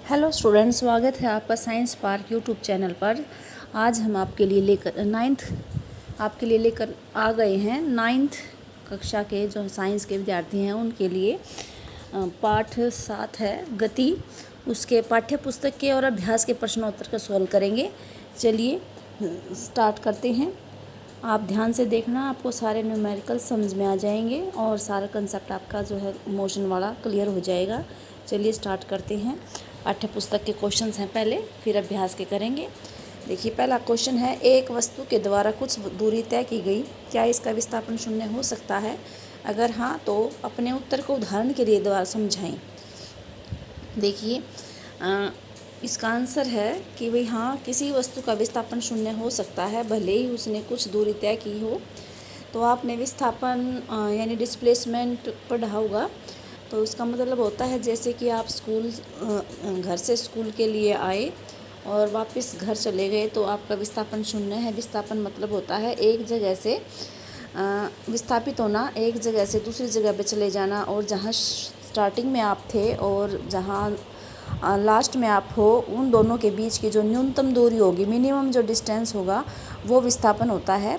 Hello students, स्वागत है आपका साइंस पार्क यूट्यूब चैनल पर। आज हम आपके लिए लेकर आ गए हैं नाइन्थ कक्षा के जो साइंस के विद्यार्थी हैं उनके लिए पाठ 7 है गति। उसके पाठ्य पुस्तक के और अभ्यास के प्रश्नोत्तर का सॉल्व करेंगे। चलिए स्टार्ट करते हैं। आप ध्यान से देखना, आपको सारे न्यूमेरिकल समझ में आ जाएंगे और सारा कंसेप्ट आपका जो है मोशन वाला क्लियर हो जाएगा। चलिए स्टार्ट करते हैं। पाठ्य पुस्तक के क्वेश्चंस हैं पहले, फिर अभ्यास के करेंगे। देखिए पहला क्वेश्चन है, एक वस्तु के द्वारा कुछ दूरी तय की गई, क्या इसका विस्थापन शून्य हो सकता है? अगर हाँ तो अपने उत्तर को उदाहरण के लिए द्वारा समझाएं। देखिए इसका आंसर है कि भाई हाँ, किसी वस्तु का विस्थापन शून्य हो सकता है भले ही उसने कुछ दूरी तय की हो। तो आपने विस्थापन यानी डिस्प्लेसमेंट पढ़ा होगा। तो उसका मतलब होता है जैसे कि आप घर से स्कूल के लिए आए और वापस घर चले गए तो आपका विस्थापन शून्य है। विस्थापन मतलब होता है एक जगह से विस्थापित होना, एक जगह से दूसरी जगह पे चले जाना, और जहाँ स्टार्टिंग में आप थे और जहाँ लास्ट में आप हो उन दोनों के बीच की जो न्यूनतम दूरी होगी, मिनिमम जो डिस्टेंस होगा, वो विस्थापन होता है।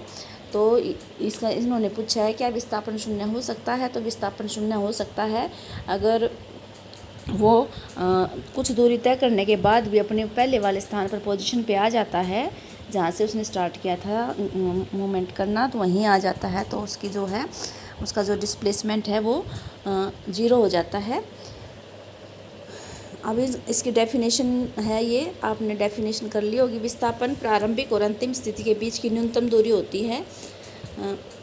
तो इसका इन्होंने पूछा है क्या विस्थापन शून्य हो सकता है? तो विस्थापन शून्य हो सकता है अगर वो कुछ दूरी तय करने के बाद भी अपने पहले वाले स्थान पर पोजीशन पे आ जाता है जहाँ से उसने स्टार्ट किया था मूवमेंट करना, तो वहीं आ जाता है। तो उसकी जो है उसका जो डिस्प्लेसमेंट है वो 0 हो जाता है। अभी इसकी डेफिनेशन है, ये आपने डेफिनेशन कर ली होगी। विस्थापन प्रारंभिक और अंतिम स्थिति के बीच की न्यूनतम दूरी होती है।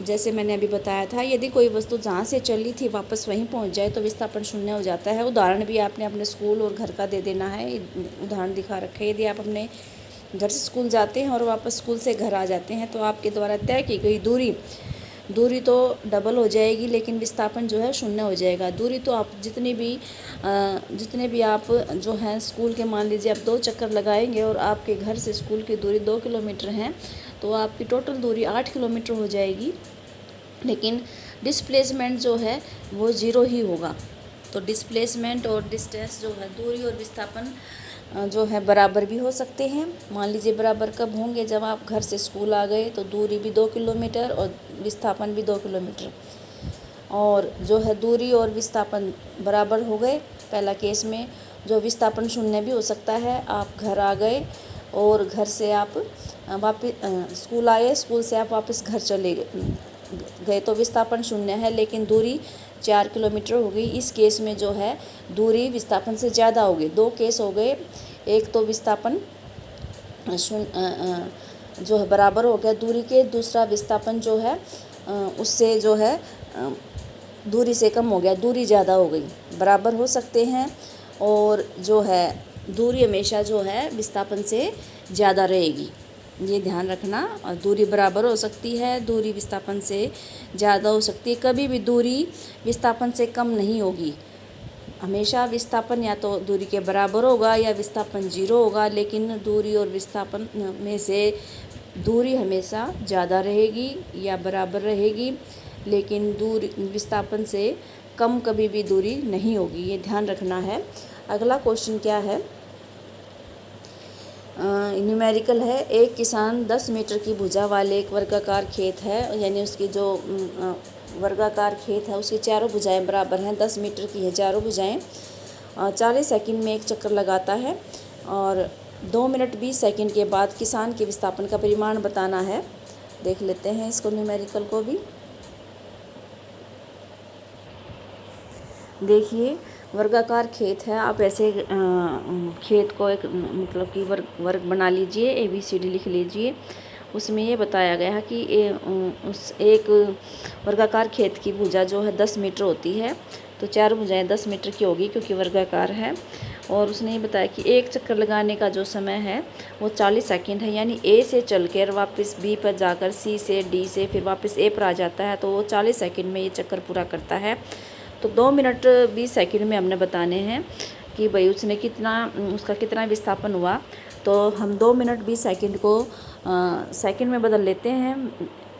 जैसे मैंने अभी बताया था, यदि कोई वस्तु जहाँ से चली थी वापस वहीं पहुँच जाए तो विस्थापन शून्य हो जाता है। उदाहरण भी आपने अपने स्कूल और घर का दे देना है। उदाहरण दिखा रखे हैं। यदि आप अपने घर से स्कूल जाते हैं और वापस स्कूल से घर आ जाते हैं तो आपके द्वारा तय की गई दूरी तो डबल हो जाएगी, लेकिन विस्थापन जो है शून्य हो जाएगा। दूरी तो आप जितने भी आप जो है स्कूल के, मान लीजिए आप 2 चक्कर लगाएंगे और आपके घर से स्कूल की दूरी 2 किलोमीटर है तो आपकी टोटल दूरी 8 किलोमीटर हो जाएगी, लेकिन डिस्प्लेसमेंट जो है वो 0 ही होगा। तो डिस्प्लेसमेंट और डिस्टेंस जो है, दूरी और विस्थापन जो है बराबर भी हो सकते हैं। मान लीजिए बराबर कब होंगे? जब आप घर से स्कूल आ गए तो दूरी भी 2 किलोमीटर और विस्थापन भी 2 किलोमीटर, और जो है दूरी और विस्थापन बराबर हो गए। पहला केस में जो विस्थापन शून्य भी हो सकता है, आप घर आ गए और घर से आप वापस स्कूल आए, स्कूल से आप वापस घर चले गए तो विस्थापन शून्य है, लेकिन दूरी 4 किलोमीटर हो गई। इस केस में जो है दूरी विस्थापन से ज़्यादा हो गई। 2 केस हो गए, एक तो विस्थापन जो है बराबर हो गया दूरी के, दूसरा विस्थापन जो है उससे जो है दूरी से कम हो गया, दूरी ज़्यादा हो गई। बराबर हो सकते हैं और जो है दूरी हमेशा जो है विस्थापन से ज़्यादा रहेगी, ये ध्यान रखना। और दूरी बराबर हो सकती है, दूरी विस्थापन से ज़्यादा हो सकती है, कभी भी दूरी विस्थापन से कम नहीं होगी। हमेशा विस्थापन या तो दूरी के बराबर होगा या विस्थापन 0 होगा, लेकिन दूरी और विस्थापन में से दूरी हमेशा ज़्यादा रहेगी या बराबर रहेगी, लेकिन दूरी विस्थापन से कम कभी भी दूरी नहीं होगी, ये ध्यान रखना है। अगला क्वेश्चन क्या है? न्यूमेरिकल है। एक किसान 10 मीटर की भुजा वाले एक वर्गाकार खेत है, यानी उसकी जो वर्गाकार खेत है उसकी चारों भुजाएं बराबर हैं, 10 मीटर की है चारों भुजाएं। 40 सेकंड में एक चक्कर लगाता है और 2 मिनट 20 सेकंड के बाद किसान के विस्थापन का परिमाण बताना है। देख लेते हैं इसको, न्यूमेरिकल को भी। देखिए वर्गाकार खेत है, आप ऐसे खेत को एक मतलब कि वर्ग बना लीजिए, ABCD लिख लीजिए। उसमें ये बताया गया है कि उस एक वर्गाकार खेत की भुजा जो है 10 मीटर होती है, तो 4 भुजाएं 10 मीटर की होगी क्योंकि वर्गाकार है। और उसने ये बताया कि एक चक्कर लगाने का जो समय है वो 40 सेकंड है, यानी A से चलकर वापस B पर जाकर C से D से फिर वापस A पर आ जाता है, तो वो 40 सेकंड में ये चक्कर पूरा करता है। तो 2 मिनट 20 सेकंड में हमने बताने हैं कि भाई उसका कितना विस्थापन हुआ। तो हम 2 मिनट 20 सेकंड को सेकंड में बदल लेते हैं।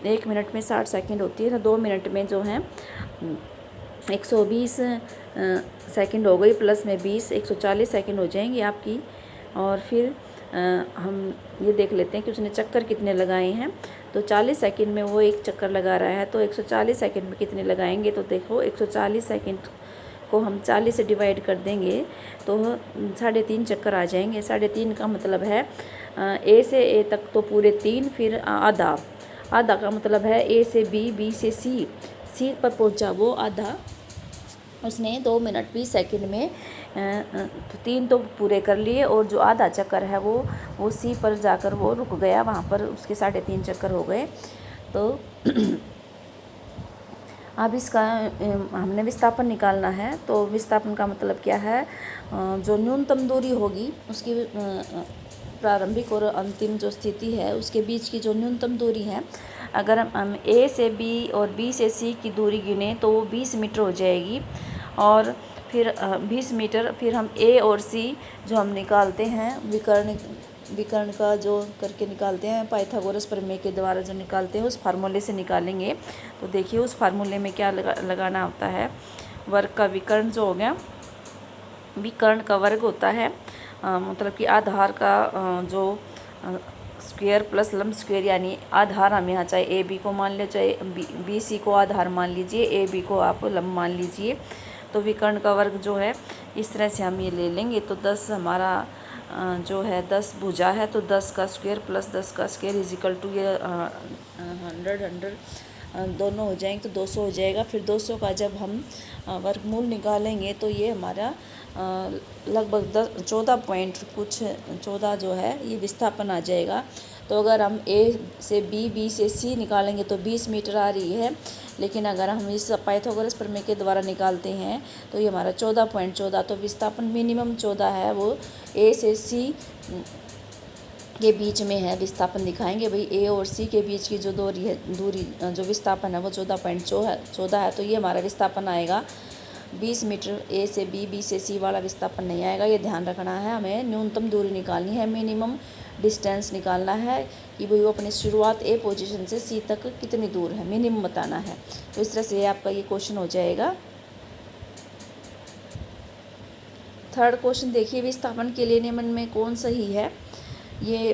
1 मिनट में 60 सेकंड होती है, तो 2 मिनट में जो है 120 सेकंड हो गई, प्लस में 20, 140 सेकंड हो जाएंगी आपकी। और फिर हम ये देख लेते हैं कि उसने चक्कर कितने लगाए हैं। तो 40 सेकंड में वो एक चक्कर लगा रहा है, तो 140 सेकंड में कितने लगाएंगे। तो देखो 140 सेकंड को हम 40 से डिवाइड कर देंगे तो 3.5 चक्कर आ जाएंगे। 3.5 का मतलब है ए से ए तक तो पूरे 3, फिर आधा का मतलब है ए से बी, बी से सी, सी पर पहुंचा वो आधा। उसने 2 मिनट 20 सेकंड में 3 तो पूरे कर लिए, और जो आधा चक्कर है वो सी पर जाकर वो रुक गया, वहाँ पर उसके 3.5 चक्कर हो गए। तो अब इसका हमने विस्थापन निकालना है। तो विस्थापन का मतलब क्या है, जो न्यूनतम दूरी होगी उसकी प्रारंभिक और अंतिम जो स्थिति है उसके बीच की जो न्यूनतम दूरी है, अगर हम ए से बी और बी से सी की दूरी गिने तो वो 20 मीटर हो जाएगी। और फिर 20 मीटर, फिर हम ए और सी जो हम निकालते हैं विकर्ण का जो करके निकालते हैं, पाइथागोरस प्रमेय के द्वारा जो निकालते हैं उस फार्मूले से निकालेंगे। तो देखिए उस फार्मूले में क्या लगाना होता है, वर्ग का विकर्ण जो हो गया, विकर्ण का वर्ग होता है मतलब कि आधार का जो स्क्वायर प्लस लंब स्क्वायर, यानी आधार हम यहाँ चाहे ए बी को मान ले, चाहे बी सी को आधार मान लीजिए, ए बी को आप लंब मान लीजिए। तो विकर्ण का वर्ग जो है इस तरह से हम ये ले लेंगे। तो 10 हमारा जो है 10 भुजा है, तो 10 का स्क्वायर प्लस 10 का स्क्वायर इजिकल टू ये 100 दोनों हो जाएंगे तो 200 हो जाएगा। फिर 200 का जब हम वर्गमूल निकालेंगे तो ये हमारा लगभग 14 जो है ये विस्थापन आ जाएगा। तो अगर हम ए से बी, बी से सी निकालेंगे तो 20 मीटर आ रही है, लेकिन अगर हम इस पाइथागोरस प्रमेय के द्वारा निकालते हैं तो ये हमारा 14.14, तो विस्थापन मिनिमम 14 है, वो ए से सी के बीच में है। विस्थापन दिखाएंगे भाई ए और सी के बीच की जो दूरी जो विस्थापन है वो 14.14 है। तो ये हमारा विस्थापन आएगा 20 मीटर। ए से बी, बी से सी वाला विस्थापन नहीं आएगा, ये ध्यान रखना है। हमें न्यूनतम दूरी निकालनी है, मिनिमम डिस्टेंस निकालना है कि भाई वो अपनी शुरुआत ए पोजीशन से सी तक कितनी दूर है, मिनिमम बताना है। तो इस तरह से आपका ये क्वेश्चन हो जाएगा। थर्ड क्वेश्चन देखिए, विस्थापन के लिए निम्न में कौन सही है। ये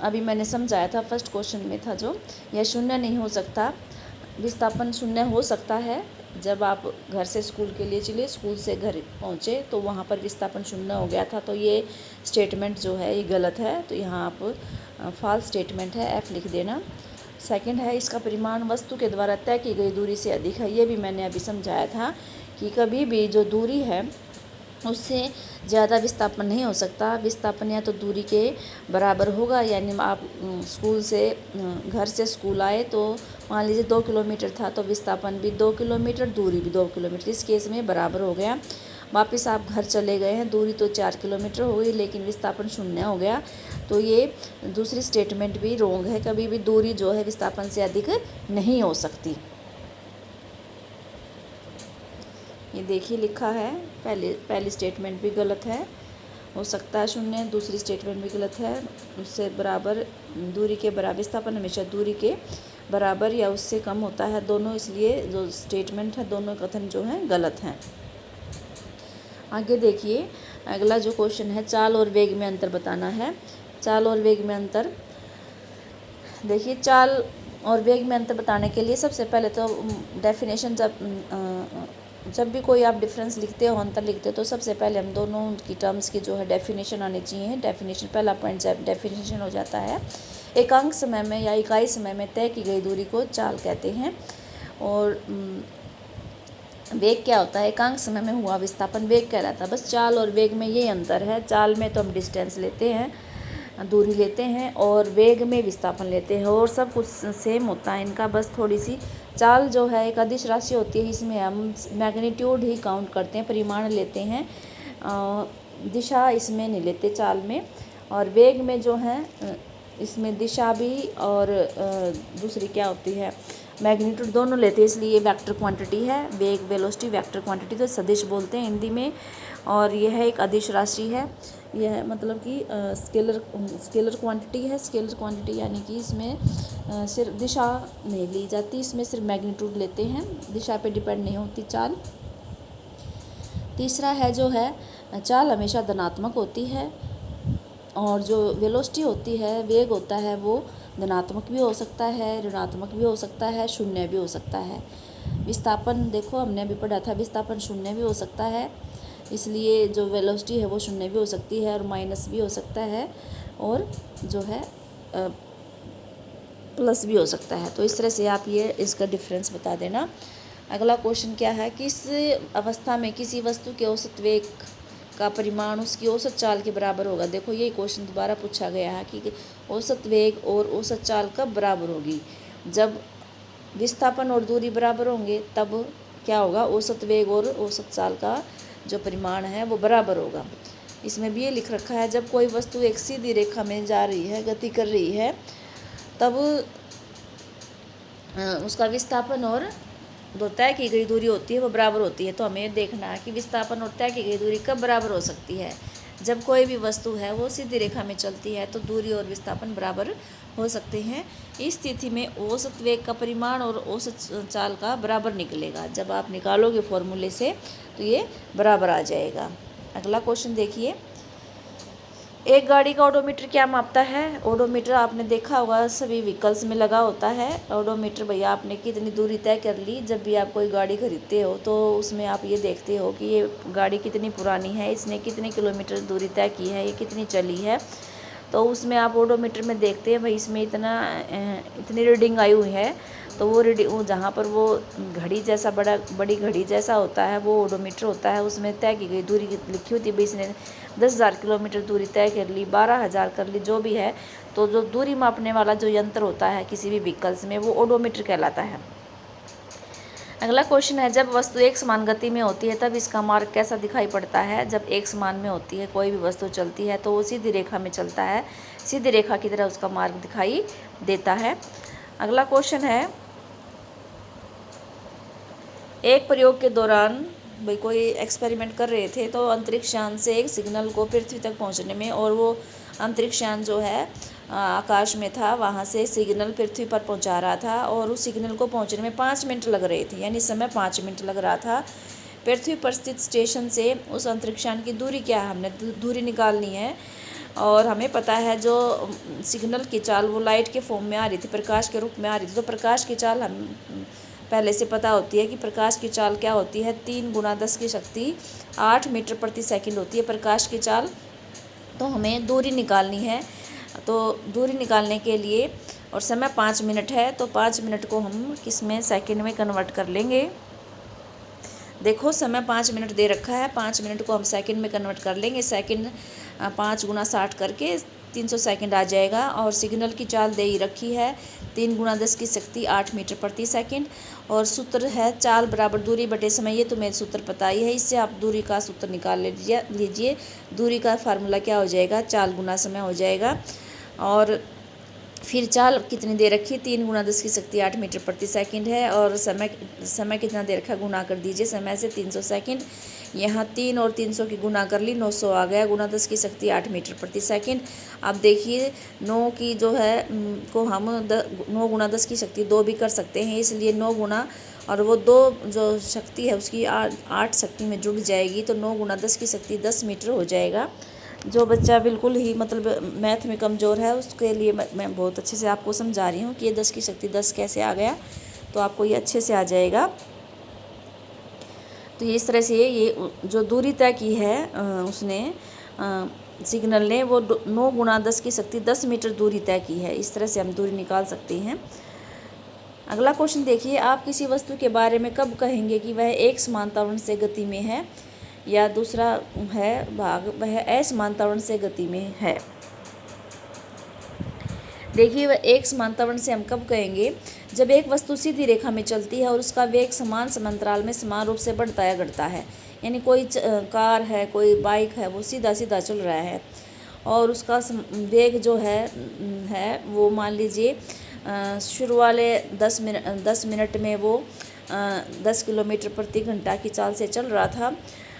अभी मैंने समझाया था, फर्स्ट क्वेश्चन में था जो, यह शून्य नहीं हो सकता। विस्थापन शून्य हो सकता है जब आप घर से स्कूल के लिए चले, स्कूल से घर पहुँचे तो वहाँ पर विस्थापन शून्य हो गया था, तो ये स्टेटमेंट जो है ये गलत है। तो यहाँ आप फॉल्स स्टेटमेंट है, एफ लिख देना। सेकंड है, इसका परिमाण वस्तु के द्वारा तय की गई दूरी से अधिक है। ये भी मैंने अभी समझाया था कि कभी भी जो दूरी है उससे ज़्यादा विस्थापन नहीं हो सकता। विस्थापन या तो दूरी के बराबर होगा, यानी आप स्कूल से घर से स्कूल आए तो मान लीजिए 2 किलोमीटर था, तो विस्थापन भी 2 किलोमीटर, दूरी भी 2 किलोमीटर, इस केस में बराबर हो गया। वापस आप घर चले गए हैं, दूरी तो 4 किलोमीटर हो गई लेकिन विस्थापन शून्य हो गया, तो ये दूसरी स्टेटमेंट भी रॉन्ग है। कभी भी दूरी जो है विस्थापन से अधिक नहीं हो सकती। ये देखिए लिखा है, पहली स्टेटमेंट भी गलत है, हो सकता है शून्य। दूसरी स्टेटमेंट भी गलत है, उससे बराबर दूरी के बराबर, विस्थापन हमेशा दूरी के बराबर या उससे कम होता है, दोनों, इसलिए जो स्टेटमेंट है दोनों कथन जो हैं गलत हैं। आगे देखिए, अगला जो क्वेश्चन है, चाल और वेग में अंतर बताना है। चाल और वेग में अंतर, देखिए चाल और वेग में अंतर बताने के लिए सबसे पहले तो डेफिनेशन, जब भी कोई आप डिफरेंस लिखते हो, अंतर लिखते हो, तो सबसे पहले हम दोनों की टर्म्स की जो है डेफिनेशन आनी चाहिए। डेफिनेशन, पहला पॉइंट डेफिनेशन हो जाता है, एकांक समय में या इकाई समय में तय की गई दूरी को चाल कहते हैं। और वेग क्या होता है, एकांक समय में हुआ विस्थापन वेग कहलाता है। बस चाल और वेग में ये अंतर है, चाल में तो हम डिस्टेंस लेते हैं, दूरी लेते हैं, और वेग में विस्थापन लेते हैं, और सब कुछ सेम होता है इनका, बस थोड़ी सी चाल जो है एक अदिश राशि होती है, इसमें हम मैग्नीट्यूड ही काउंट करते हैं, परिमाण लेते हैं, दिशा इसमें नहीं लेते चाल में। और वेग में जो है इसमें दिशा भी और दूसरी क्या होती है, मैग्नीट्यूड, दोनों लेते हैं, इसलिए ये वेक्टर क्वांटिटी है। वेग, वेलोसिटी, वेक्टर क्वांटिटी तो सदिश बोलते हैं हिंदी में। और यह एक अदिश राशि है, यह मतलब कि स्केलर क्वांटिटी है। स्केलर क्वांटिटी यानी कि इसमें सिर्फ दिशा नहीं ली जाती, इसमें सिर्फ मैग्नीट्यूड लेते हैं, दिशा पे डिपेंड नहीं होती चाल। तीसरा है जो है चाल हमेशा धनात्मक होती है, और जो वेलोसिटी होती है, वेग होता है, वो धनात्मक भी हो सकता है, ऋणात्मक भी हो सकता है, शून्य भी हो सकता है। विस्थापन देखो हमने अभी पढ़ा था, विस्थापन शून्य भी हो सकता है, इसलिए जो वेलोसिटी है वो शून्य भी हो सकती है और माइनस भी हो सकता है, और जो है प्लस भी हो सकता है। तो इस तरह से आप ये इसका डिफरेंस बता देना। अगला क्वेश्चन क्या है, किस अवस्था में किसी वस्तु के औसत वेग का परिमाण उसकी औसत चाल के बराबर होगा। देखो ये क्वेश्चन दोबारा पूछा गया है कि औसत वेग और औसत चाल कब बराबर होगी। जब विस्थापन और दूरी बराबर होंगे तब क्या होगा, औसत वेग और औसत चाल का जो परिमाण है वो बराबर होगा। इसमें भी ये लिख रखा है, जब कोई वस्तु एक सीधी रेखा में जा रही है, गति कर रही है, तब उसका विस्थापन और जो तय की गई दूरी होती है वो बराबर होती है। तो हमें देखना है कि विस्थापन और तय की गई दूरी कब बराबर हो सकती है। जब कोई भी वस्तु है वो सीधी रेखा में चलती है तो दूरी और विस्थापन बराबर हो सकते हैं। इस स्थिति में औसत वेग का परिमाण और औसत चाल का बराबर निकलेगा। जब आप निकालोगे फॉर्मूले से तो ये बराबर आ जाएगा। अगला क्वेश्चन देखिए, एक गाड़ी का ओडोमीटर क्या मापता है। ओडोमीटर आपने देखा होगा सभी व्हीकल्स में लगा होता है। ओडोमीटर भैया आपने कितनी दूरी तय कर ली। जब भी आप कोई गाड़ी खरीदते हो तो उसमें आप ये देखते हो कि ये गाड़ी कितनी पुरानी है, इसने कितने किलोमीटर दूरी तय की है, ये कितनी चली है। तो उसमें आप ओडोमीटर में देखते हैं भाई इसमें इतनी रीडिंग आई हुई है। तो वो रीडिंग जहाँ पर वो घड़ी जैसा बड़ी घड़ी जैसा होता है वो ओडोमीटर होता है। उसमें तय की गई दूरी लिखी होती है भाई इसने 10,000 किलोमीटर दूरी तय कर ली, 12,000 कर ली, जो भी है। तो जो दूरी मापने वाला जो यंत्र होता है किसी भी व्हीकल्स में वो ओडोमीटर कहलाता है। अगला क्वेश्चन है, जब वस्तु एक समान गति में होती है तब इसका मार्ग कैसा दिखाई पड़ता है। जब एक समान में होती है कोई भी वस्तु चलती है तो वो सीधी रेखा में चलता है, सीधी रेखा की तरह उसका मार्ग दिखाई देता है। अगला क्वेश्चन है, एक प्रयोग के दौरान भाई कोई एक्सपेरिमेंट कर रहे थे तो अंतरिक्ष यान से एक सिग्नल को पृथ्वी तक पहुंचने में, और वो अंतरिक्ष यान जो है आकाश में था, वहाँ से सिग्नल पृथ्वी पर पहुंचा रहा था और उस सिग्नल को पहुंचने में 5 मिनट लग रहे थे, यानी समय 5 मिनट लग रहा था। पृथ्वी पर स्थित स्टेशन से उस अंतरिक्ष यान की दूरी क्या है, हमने दूरी निकालनी है। और हमें पता है जो सिग्नल की चाल वो लाइट के फॉर्म में आ रही थी, प्रकाश के रूप में आ रही थी। तो प्रकाश की चाल हम पहले से पता होती है कि प्रकाश की चाल क्या होती है, 3 × 10 की शक्ति 8 मीटर प्रति सेकंड होती है प्रकाश की चाल। तो हमें दूरी निकालनी है। तो दूरी निकालने के लिए और समय 5 मिनट है, तो 5 मिनट को हम किस में, सेकंड में कन्वर्ट कर लेंगे। देखो समय 5 मिनट दे रखा है, 5 मिनट को हम सेकंड में कन्वर्ट कर लेंगे। सेकंड 5 × 60 करके 300 सेकंड आ जाएगा। और सिग्नल की चाल दे ही रखी है 3 × 10 की शक्ति 8 मीटर प्रति सेकंड। और सूत्र है चाल बराबर दूरी बटे समय, ये तुम्हें सूत्र पता ही है। इससे आप दूरी का सूत्र निकाल लीजिए। दूरी का फार्मूला क्या हो जाएगा, चाल गुना समय हो जाएगा। और फिर चाल कितनी दे रखी, 3 × 10 की शक्ति 8 मीटर प्रति सेकंड है। और समय कितना दे रखा, गुना कर दीजिए समय से 300 सेकंड। यहाँ 3 और 300 की गुना कर ली, 900 आ गया। गुना 10 की शक्ति 8 मीटर प्रति सेकंड। अब देखिए 9 की जो है को हम 9 × 10 की शक्ति 2 भी कर सकते हैं, इसलिए 9 गुना और वो 2 जो शक्ति है उसकी 8 शक्ति में जुड़ जाएगी। तो 9 × 10 की शक्ति 10 मीटर हो जाएगा। जो बच्चा बिल्कुल ही मतलब मैथ में कमज़ोर है उसके लिए मैं बहुत अच्छे से आपको समझा रही हूँ कि ये 10 की शक्ति 10 कैसे आ गया, तो आपको ये अच्छे से आ जाएगा। तो ये इस तरह से ये जो दूरी तय की है उसने सिग्नल ने, वो 9 × 10 की शक्ति 10 मीटर दूरी तय की है। इस तरह से हम दूरी निकाल सकते हैं। अगला क्वेश्चन देखिए, आप किसी वस्तु के बारे में कब कहेंगे कि वह एक समान त्वरण से गति में है, या दूसरा है भाग वह असमान त्वरण से गति में है। देखिए वह एक समान त्वरण से हम कब कहेंगे, जब एक वस्तु सीधी रेखा में चलती है और उसका वेग समान समांतराल में समान रूप से बढ़ता या घटता है। यानी कोई कार है, कोई बाइक है, वो सीधा सीधा चल रहा है और उसका वेग जो है वो मान लीजिए शुरू वाले 10 मिनट में वो 10 किलोमीटर प्रति घंटा की चाल से चल रहा था।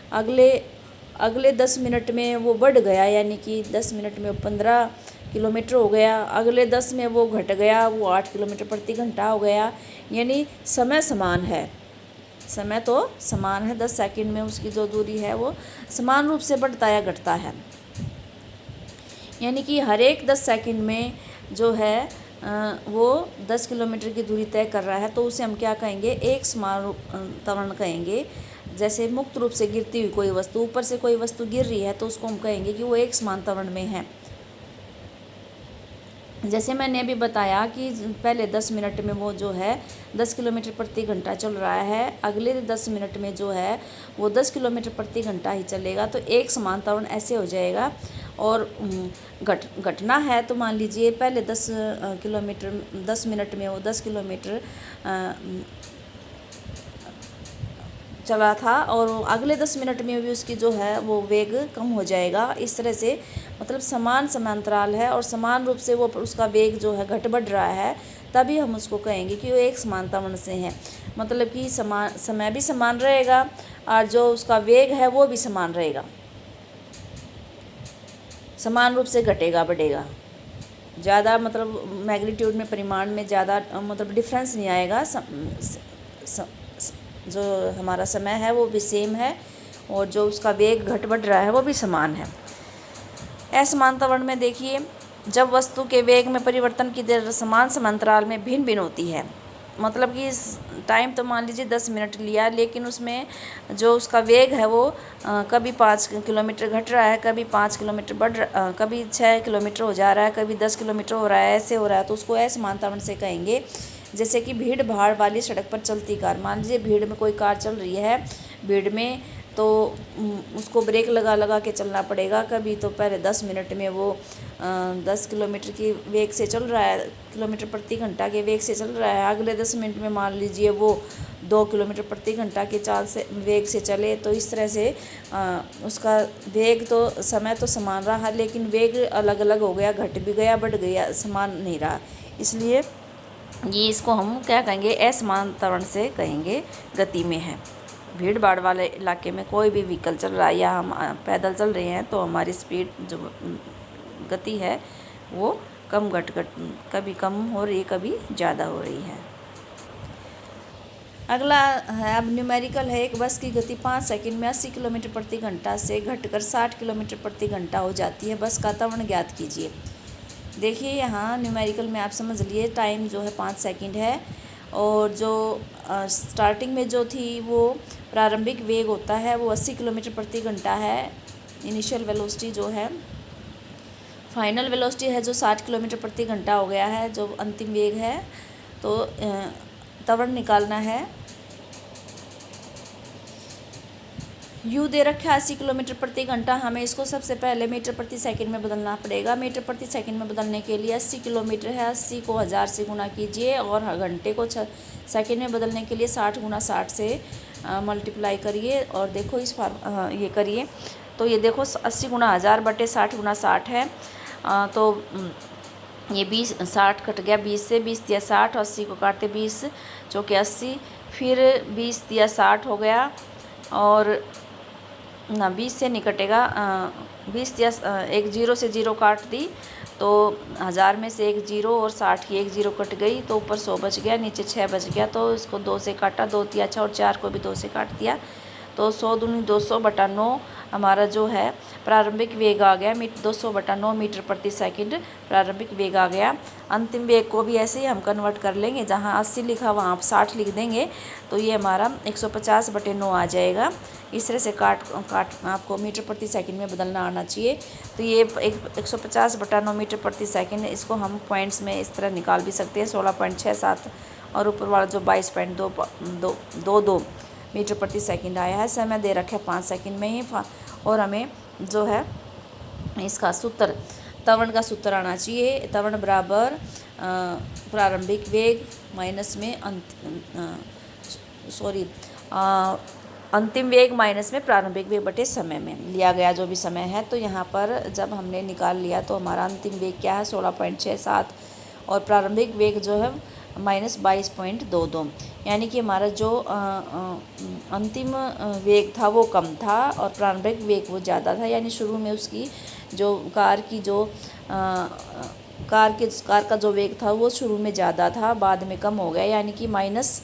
अगले 10 मिनट में वो बढ़ गया, यानी कि 10 मिनट में 15 किलोमीटर हो गया। अगले 10 में वो घट गया, वो 8 किलोमीटर प्रति घंटा हो गया। यानी समय समान है। समय तो समान है, 10 सेकंड में उसकी जो दूरी है वो समान रूप से बढ़ता या घटता है। यानी कि हर एक 10 सेकंड में जो है वो 10 किलोमीटर की दूरी तय कर रहा है, तो उसे हम क्या कहेंगे, एक समान त्वरण कहेंगे। जैसे मुक्त रूप से गिरती हुई कोई वस्तु, ऊपर से कोई वस्तु गिर रही है तो उसको हम कहेंगे कि वो एक समान त्वरण में है। जैसे मैंने अभी बताया कि पहले 10 मिनट में वो जो है 10 किलोमीटर प्रति घंटा चल रहा है, अगले 10 मिनट में जो है वो 10 किलोमीटर प्रति घंटा ही चलेगा, तो एक समान त्वरण ऐसे हो जाएगा। और घटना है तो मान लीजिए पहले 10 मिनट में वो 10 किलोमीटर चला था और अगले 10 मिनट में भी उसकी जो है वो वेग कम हो जाएगा। इस तरह से मतलब समान समांतराल है और समान रूप से वो उसका वेग जो है घट बढ़ रहा है, तभी हम उसको कहेंगे कि वो एक समान त्वरण से है। मतलब कि समय भी समान रहेगा और जो उसका वेग है वो भी समान रहेगा, समान रूप से घटेगा बढ़ेगा। ज़्यादा मतलब मैग्नीट्यूड में, परिमाण में ज़्यादा मतलब डिफरेंस नहीं आएगा। जो हमारा समय है वो भी सेम है और जो उसका वेग घट बढ़ रहा है वो भी समान है। असमान त्वरण में देखिए, जब वस्तु के वेग में परिवर्तन की दर समान समांतराल में भिन्न भिन्न होती है, मतलब कि टाइम तो मान लीजिए 10 मिनट लिया, लेकिन उसमें जो उसका वेग है वो कभी 5 किलोमीटर घट रहा है, कभी 5 किलोमीटर कभी 6 किलोमीटर हो जा रहा है, कभी 10 किलोमीटर हो रहा है, ऐसे हो रहा है, तो उसको असमान त्वरण से कहेंगे। जैसे कि भीड़ भाड़ वाली सड़क पर चलती कार, मान लीजिए भीड़ में कोई कार चल रही है, भीड़ में तो उसको ब्रेक लगा लगा के चलना पड़ेगा। कभी तो पहले 10 मिनट में वो 10 किलोमीटर की वेग से चल रहा है, किलोमीटर प्रति घंटा के वेग से चल रहा है, अगले 10 मिनट में मान लीजिए वो 2 किलोमीटर प्रति घंटा के चाल से वेग से चले, तो इस तरह से उसका वेग तो समय तो समान रहा, लेकिन वेग अलग अलग हो गया, घट भी गया बढ़ गया, समान नहीं रहा। इसलिए ये इसको हम क्या कहेंगे, असमान त्वरण से कहेंगे, गति में है। भीड़ भाड़ वाले इलाके में कोई भी व्हीकल चल रहा है या हम पैदल चल रहे हैं तो हमारी स्पीड जो गति है वो कम घट कभी कम हो रही है, कभी ज़्यादा हो रही है। अगला है, अब न्यूमेरिकल है। एक बस की गति 5 सेकंड में 80 किलोमीटर प्रति घंटा से घटकर 60 किलोमीटर प्रति घंटा हो जाती है। बस का त्वरण ज्ञात कीजिए। देखिए यहाँ न्यूमेरिकल में आप समझ लिए, टाइम जो है 5 सेकंड है और जो स्टार्टिंग में जो थी वो प्रारंभिक वेग होता है वो 80 किलोमीटर प्रति घंटा है, इनिशियल वेलोसिटी जो है। फाइनल वेलोसिटी है जो 60 किलोमीटर प्रति घंटा हो गया है, जो अंतिम वेग है। तो त्वरण निकालना है। यू दे रखा है 80 किलोमीटर प्रति घंटा, हमें इसको सबसे पहले मीटर प्रति सेकंड में बदलना पड़ेगा। मीटर प्रति सेकंड में बदलने के लिए 80 किलोमीटर है, 80 को 1000 से गुना कीजिए और घंटे को सेकंड में बदलने के लिए 60 गुना 60 से मल्टीप्लाई करिए और देखो इस ये करिए तो ये देखो 80 गुना 1000 बटे 60 गुना 60 है। तो ये 20 60 कट गया 20 से, 20 दिया 60, 80 को काटते 20 चौके 80, फिर 20 दिया 60 हो गया और ना 20 से नहीं कटेगा, 20 दिया एक जीरो से जीरो काट दी तो 1000 में से एक जीरो और 60 की एक जीरो कट गई तो ऊपर 100 बच गया, नीचे 6 बच गया। तो इसको 2 से काटा, 2 दिया 6 और 4 को भी 2 से काट दिया तो 100 दूनी 200 बटा 9 हमारा जो है प्रारंभिक वेग आ गया। 200 बटा 9 मीटर प्रति सेकंड प्रारंभिक वेग आ गया। अंतिम वेग को भी ऐसे ही हम कन्वर्ट कर लेंगे, जहाँ 80 लिखा वहाँ आप 60 लिख देंगे तो ये हमारा 150 बटे 9 आ जाएगा। इस तरह से काट आपको मीटर प्रति सेकंड में बदलना आना चाहिए। तो ये 150 बटा 9 मीटर प्रति सेकंड, इसको हम पॉइंट्स में इस तरह निकाल भी सकते हैं, 16.67 और ऊपर वाला जो 22.22 मीटर प्रति सेकंड आया है। समय दे रखा है 5 सेकंड में ही और हमें जो है इसका सूत्र, त्वरण का सूत्र आना चाहिए। त्वरण बराबर प्रारंभिक वेग माइनस में अंतिम वेग माइनस में प्रारंभिक वेग बटे समय में लिया गया जो भी समय है। तो यहाँ पर जब हमने निकाल लिया तो हमारा अंतिम वेग क्या है 16.67 और प्रारंभिक वेग जो है माइनस 22.22, यानी कि हमारा जो अंतिम वेग था वो कम था और प्रारंभिक वेग वो ज़्यादा था। यानी शुरू में उसकी जो कार का जो वेग था वो शुरू में ज़्यादा था, बाद में कम हो गया, यानी कि माइनस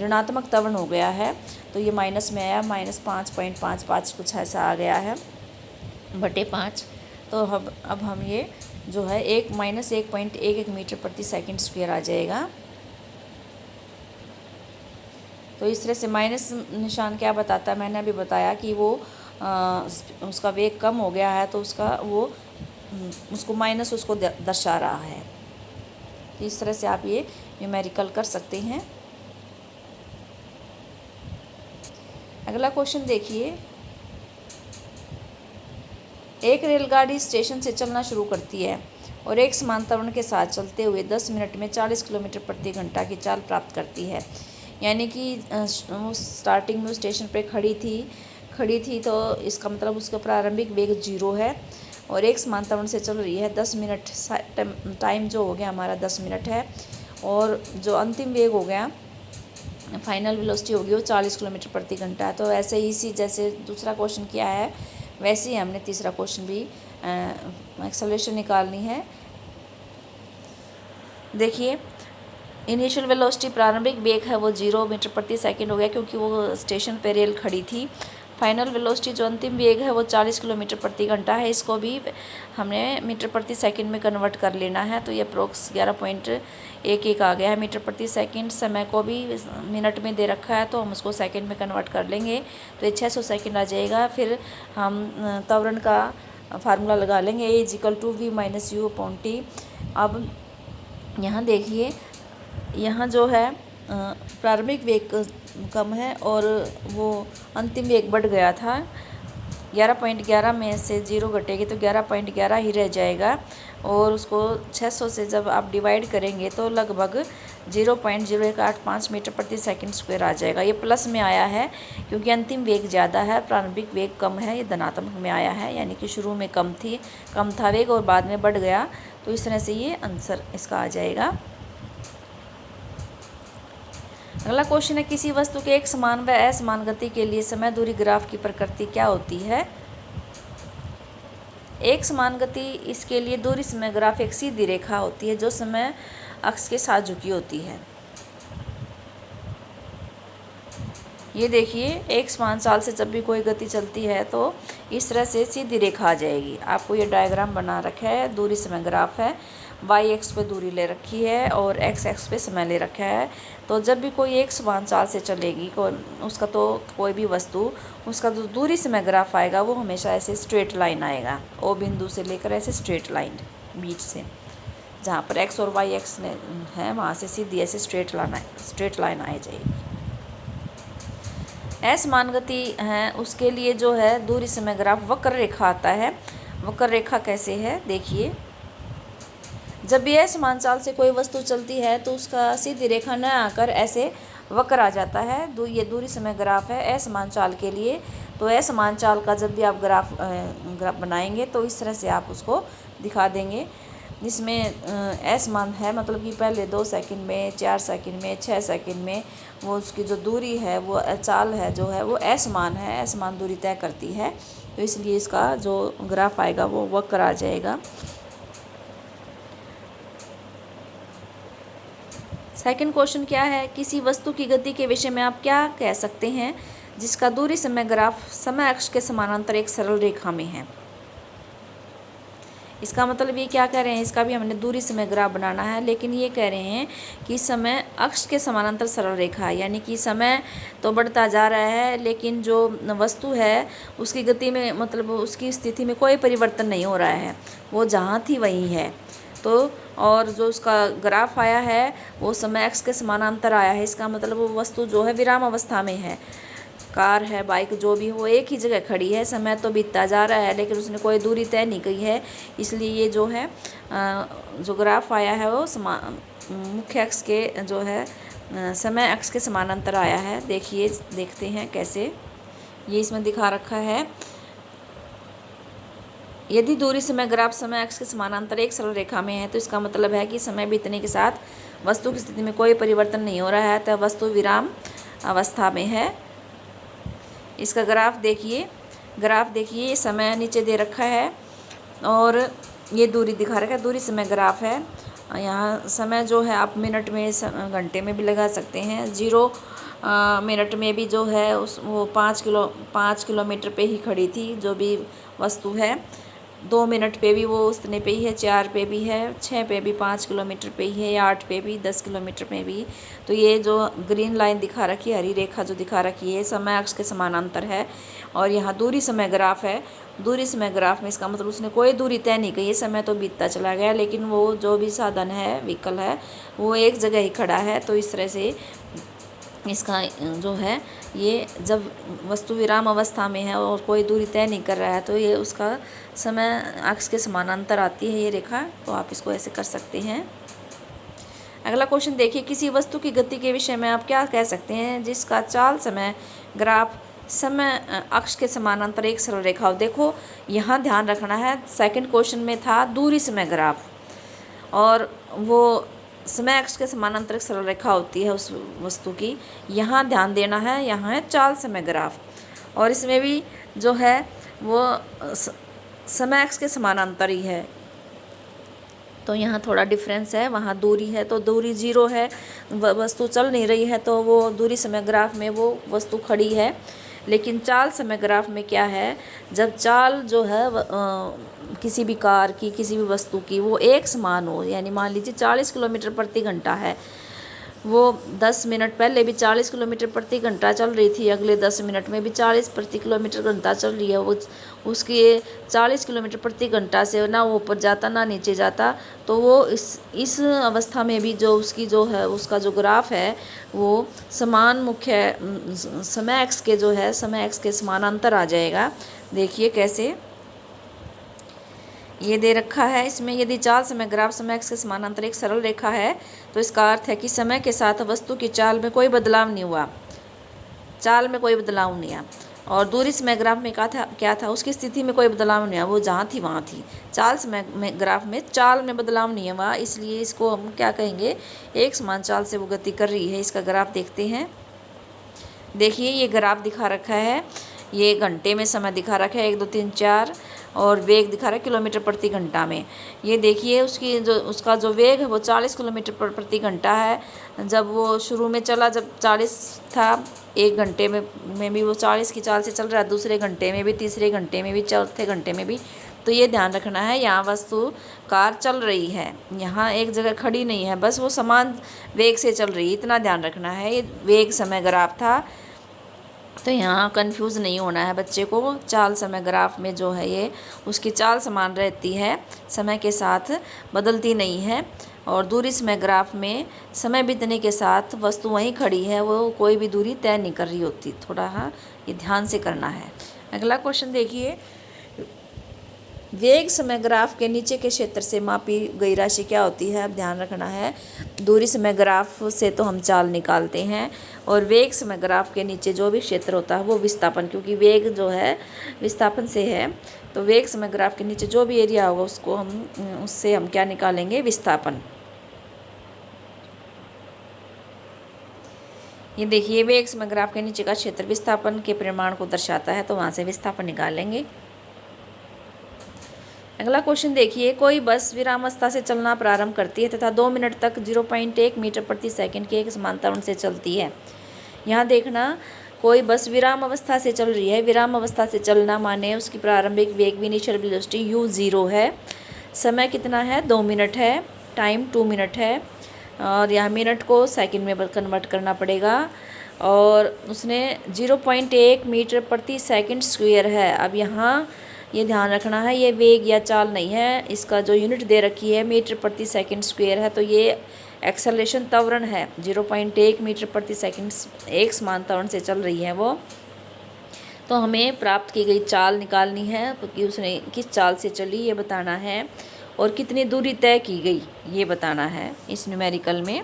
ऋणात्मक त्वरण हो गया है, तो ये माइनस में आया, -5.55 कुछ ऐसा आ गया है बटे 5। तो अब हम ये जो है -1.11 मीटर प्रति सेकंड स्क्वायर आ जाएगा। तो इस तरह से माइनस निशान क्या बताता है, मैंने अभी बताया कि वो उसका वेग कम हो गया है, तो उसको माइनस उसको दर्शा रहा है। तो इस तरह से आप ये न्यूमेरिकल कर सकते हैं। अगला क्वेश्चन देखिए, एक रेलगाड़ी स्टेशन से चलना शुरू करती है और एक समान त्वरण के साथ चलते हुए 10 मिनट में 40 किलोमीटर प्रति घंटा की चाल प्राप्त करती है। यानी कि स्टार्टिंग में स्टेशन पे खड़ी थी, तो इसका मतलब उसका प्रारंभिक वेग 0 है और एक समान त्वरण से चल रही है 10 मिनट। टाइम जो हो गया हमारा 10 मिनट है, और जो अंतिम वेग हो गया, फाइनल वेलोसिटी होगी वो 40 किलोमीटर प्रति घंटा है। तो ऐसे ही जैसे दूसरा क्वेश्चन किया है, वैसे ही हमने तीसरा क्वेश्चन भी एक्सेलरेशन निकालनी है। देखिए, इनिशियल वेलोसिटी प्रारंभिक वेग है वो 0 मीटर प्रति सेकंड हो गया, क्योंकि वो स्टेशन पे रेल खड़ी थी। फाइनल वेलोसिटी जो अंतिम वेग है वो 40 किलोमीटर प्रति घंटा है। इसको भी हमने मीटर प्रति सेकंड में कन्वर्ट कर लेना है। तो ये अप्रोक्स 11.11 आ गया है मीटर प्रति सेकंड। समय को भी मिनट में दे रखा है, तो हम उसको सेकंड में कन्वर्ट कर लेंगे, तो ये 600 सेकंड आ जाएगा। फिर हम त्वरण का फार्मूला लगा लेंगे, A = V - U/T। अब यहाँ देखिए, यहाँ जो है प्रारंभिक वेग कम है और वो अंतिम वेग बढ़ गया था। 11.11 में से 0 घटेगी तो 11.11 ही रह जाएगा, और उसको 600 से जब आप डिवाइड करेंगे तो लगभग 0.0185 मीटर प्रति सेकंड स्क्वायर आ जाएगा। ये प्लस में आया है क्योंकि अंतिम वेग ज़्यादा है, प्रारंभिक वेग कम है। ये धनात्मक में आया है, यानी कि शुरू में कम था वेग और बाद में बढ़ गया। तो इस तरह से ये आंसर इसका आ जाएगा। अगला क्वेश्चन है, किसी वस्तु के एक समान व असमान गति के लिए समय दूरी ग्राफ की प्रकृति क्या होती है। एक समान गति, इसके लिए दूरी समय ग्राफ एक सीधी रेखा होती है जो समय अक्ष के साथ झुकी होती है। ये देखिए, एक समान चाल से जब भी कोई गति चलती है तो इस तरह से सीधी रेखा आ जाएगी। आपको ये डायग्राम बना रखा है, दूरी समय ग्राफ है, वाई एक्स पे दूरी ले रखी है और एक्स एक्स पे समय ले रखा है। तो जब भी कोई एक समान चाल से चलेगी कोई भी वस्तु, उसका जो दूरी समय ग्राफ आएगा वो हमेशा ऐसे स्ट्रेट लाइन आएगा। ओ बिंदु से लेकर ऐसे स्ट्रेट लाइन बीच से, जहाँ पर एक्स और वाई एक्स है वहाँ से सीधी ऐसे स्ट्रेट लाइन आ जाएगी। असमान गति है उसके लिए जो है दूरी समय ग्राफ वक्र रेखा आता है। वक्र रेखा कैसे है, देखिए, जब भी असमान चाल से कोई वस्तु चलती है तो उसका सीधी रेखा न आकर ऐसे वक्र आ जाता है। ये दूरी समय ग्राफ है असमान चाल के लिए। तो असमान चाल का जब भी आप ग्राफ बनाएंगे तो इस तरह से आप उसको दिखा देंगे, जिसमें असमान है मतलब कि पहले 2 सेकंड में, 4 सेकंड में, 6 सेकंड में वो उसकी जो दूरी है, वो चाल है जो है वो असमान है, असमान दूरी तय करती है। तो इसलिए इसका जो ग्राफ आएगा वो वक्र आ जाएगा। सेकंड क्वेश्चन क्या है, किसी वस्तु की गति के विषय में आप क्या कह सकते हैं जिसका दूरी समय ग्राफ समय अक्ष के समानांतर एक सरल रेखा में है। इसका मतलब ये क्या कह रहे हैं, इसका भी हमने दूरी समय ग्राफ बनाना है, लेकिन ये कह रहे हैं कि समय अक्ष के समानांतर सरल रेखा है, यानी कि समय तो बढ़ता जा रहा है लेकिन जो वस्तु है उसकी गति में मतलब उसकी स्थिति में कोई परिवर्तन नहीं हो रहा है, वो जहाँ थी वहीं है। तो और जो उसका ग्राफ आया है वो समय अक्ष के समानांतर आया है। इसका मतलब वो वस्तु जो है विराम अवस्था में है। कार है, बाइक जो भी हो, एक ही जगह खड़ी है, समय तो बीतता जा रहा है लेकिन उसने कोई दूरी तय नहीं की है। इसलिए ये जो है जो ग्राफ आया है वो मुख्य अक्ष के जो है समय अक्ष के समानांतर आया है। देखिए, देखते हैं कैसे, ये इसमें दिखा रखा है। यदि दूरी समय ग्राफ समय अक्ष के समानांतर एक सरल रेखा में है तो इसका मतलब है कि समय बीतने के साथ वस्तु की स्थिति में कोई परिवर्तन नहीं हो रहा है, तो वस्तु विराम अवस्था में है। इसका ग्राफ देखिए, समय नीचे दे रखा है और ये दूरी दिखा रखा है, दूरी समय ग्राफ है यहाँ समय जो है आप मिनट में घंटे में भी लगा सकते हैं। 0 मिनट में भी जो है वो 5 किलोमीटर पे ही खड़ी थी जो भी वस्तु है। 2 मिनट पे भी वो उतने पे ही है, 4 पे भी है, 6 पे भी 5 किलोमीटर पे ही है, 8 पे भी 10 किलोमीटर पे भी। तो ये जो ग्रीन लाइन दिखा रखी है, हरी रेखा जो दिखा रखी है, समय अक्ष के समानांतर है। और यहाँ दूरी समय ग्राफ है। दूरी समय ग्राफ में इसका मतलब उसने कोई दूरी तय नहीं की, ये समय तो बीतता चला गया, लेकिन वो जो भी साधन है, व्हीकल है, वो एक जगह ही खड़ा है। तो इस तरह से इसका जो है ये जब वस्तु विराम अवस्था में है और कोई दूरी तय नहीं कर रहा है तो ये उसका समय अक्ष के समानांतर आती है ये रेखा। तो आप इसको ऐसे कर सकते हैं। अगला क्वेश्चन देखिए, किसी वस्तु की गति के विषय में आप क्या कह सकते हैं जिसका चाल समय ग्राफ समय अक्ष के समानांतर एक सरल रेखा हो। देखो यहाँ ध्यान रखना है, सेकंड क्वेश्चन में था दूरी समय ग्राफ और वो समय अक्ष के समानांतर एक सरल रेखा होती है उस वस्तु की। यहाँ ध्यान देना है, यहाँ है चाल समय ग्राफ और इसमें भी जो है वो समय अक्ष के समानांतर ही है। तो यहाँ थोड़ा डिफरेंस है, वहाँ दूरी है तो दूरी 0 है, वस्तु चल नहीं रही है तो वो दूरी समय ग्राफ में वो वस्तु खड़ी है। लेकिन चाल समय ग्राफ में क्या है, जब चाल जो है किसी भी कार की, किसी भी वस्तु की वो एक समान हो, यानी मान लीजिए 40 किलोमीटर प्रति घंटा है, वो 10 मिनट पहले भी 40 किलोमीटर प्रति घंटा चल रही थी, अगले 10 मिनट में भी 40 प्रति किलोमीटर घंटा चल रही है, वो उसकी 40 किलोमीटर प्रति घंटा से ना वो ऊपर जाता ना नीचे जाता। तो वो इस अवस्था में भी जो उसकी जो है उसका जो ग्राफ है वो समान मुख्य समय एक्स के जो है समय एक्स के समानांतर आ जाएगा। देखिए कैसे ये दे रखा है इसमें, यदि चाल समय ग्राफ समय एक्स के समानांतर एक सरल रेखा है तो इसका अर्थ है कि समय के साथ वस्तु की चाल में कोई बदलाव नहीं हुआ, चाल में कोई बदलाव नहीं आया। और दूरी समय ग्राफ में क्या था, उसकी स्थिति में कोई बदलाव नहीं हुआ, वो जहाँ थी वहाँ थी। चाल समय में ग्राफ में चाल में बदलाव नहीं हुआ, इसलिए इसको हम क्या कहेंगे, एक समान चाल से वो गति कर रही है। इसका ग्राफ देखते हैं। देखिए ये ग्राफ दिखा रखा है, ये घंटे में समय दिखा रखा है 1 2 3 4 और वेग दिखा रहा है किलोमीटर प्रति घंटा में। ये देखिए उसका जो वेग है वो 40 किलोमीटर प्रति घंटा है। जब वो शुरू में चला, जब 40 था, 1 घंटे में भी वो 40 की चाल से चल रहा है, दूसरे घंटे में भी, तीसरे घंटे में भी, चौथे घंटे में भी। तो ये ध्यान रखना है, यहाँ वस्तु कार चल रही है, यहाँ एक जगह खड़ी नहीं है, बस वो समान वेग से चल रही है, इतना ध्यान रखना है। ये वेग समय ग्राफ था, तो यहाँ कंफ्यूज नहीं होना है बच्चे को। चाल समय ग्राफ में जो है ये उसकी चाल समान रहती है, समय के साथ बदलती नहीं है। और दूरी समय ग्राफ में समय बीतने के साथ वस्तु वहीं खड़ी है, वो कोई भी दूरी तय नहीं कर रही होती। थोड़ा हाँ ये ध्यान से करना है। अगला क्वेश्चन देखिए, वेग समय ग्राफ के नीचे के क्षेत्र से मापी गई राशि क्या होती है। अब ध्यान रखना है, दूरी समय ग्राफ से तो हम चाल निकालते हैं और वेग समय ग्राफ के नीचे जो भी क्षेत्र होता है वो विस्थापन, क्योंकि वेग जो है विस्थापन से है, तो वेग समय ग्राफ के नीचे जो भी एरिया होगा उससे हम क्या निकालेंगे, विस्थापन। ये देखिए वेग समय ग्राफ के नीचे का क्षेत्र विस्थापन के परिमाण को दर्शाता है, तो वहाँ से विस्थापन निकालेंगे। अगला क्वेश्चन देखिए, कोई बस विरामावस्था से चलना प्रारंभ करती है तथा 2 मिनट तक 0.1 मीटर प्रति सेकंड के एक समान त्वरण से चलती है। यहाँ देखना, कोई बस विराम अवस्था से चल रही है। विराम अवस्था से चलना माने उसकी प्रारंभिक वेग इनिशियल वेलोसिटी u0 है, समय कितना है, 2 मिनट है, टाइम 2 मिनट है और यहाँ मिनट को सेकंड में कन्वर्ट करना पड़ेगा। और उसने 0.1 मीटर प्रति सेकंड स्क्वायर है। अब यहाँ ये ध्यान रखना है, ये वेग या चाल नहीं है, इसका जो यूनिट दे रखी है मीटर प्रति सेकंड स्क्वायर है, तो ये एक्सेलरेशन त्वरण है। 0.1 मीटर प्रति सेकंड एक समान त्वरण से चल रही है वो। तो हमें प्राप्त की गई चाल निकालनी है कि उसने किस चाल से चली ये बताना है और कितनी दूरी तय की गई ये बताना है इस न्यूमेरिकल में।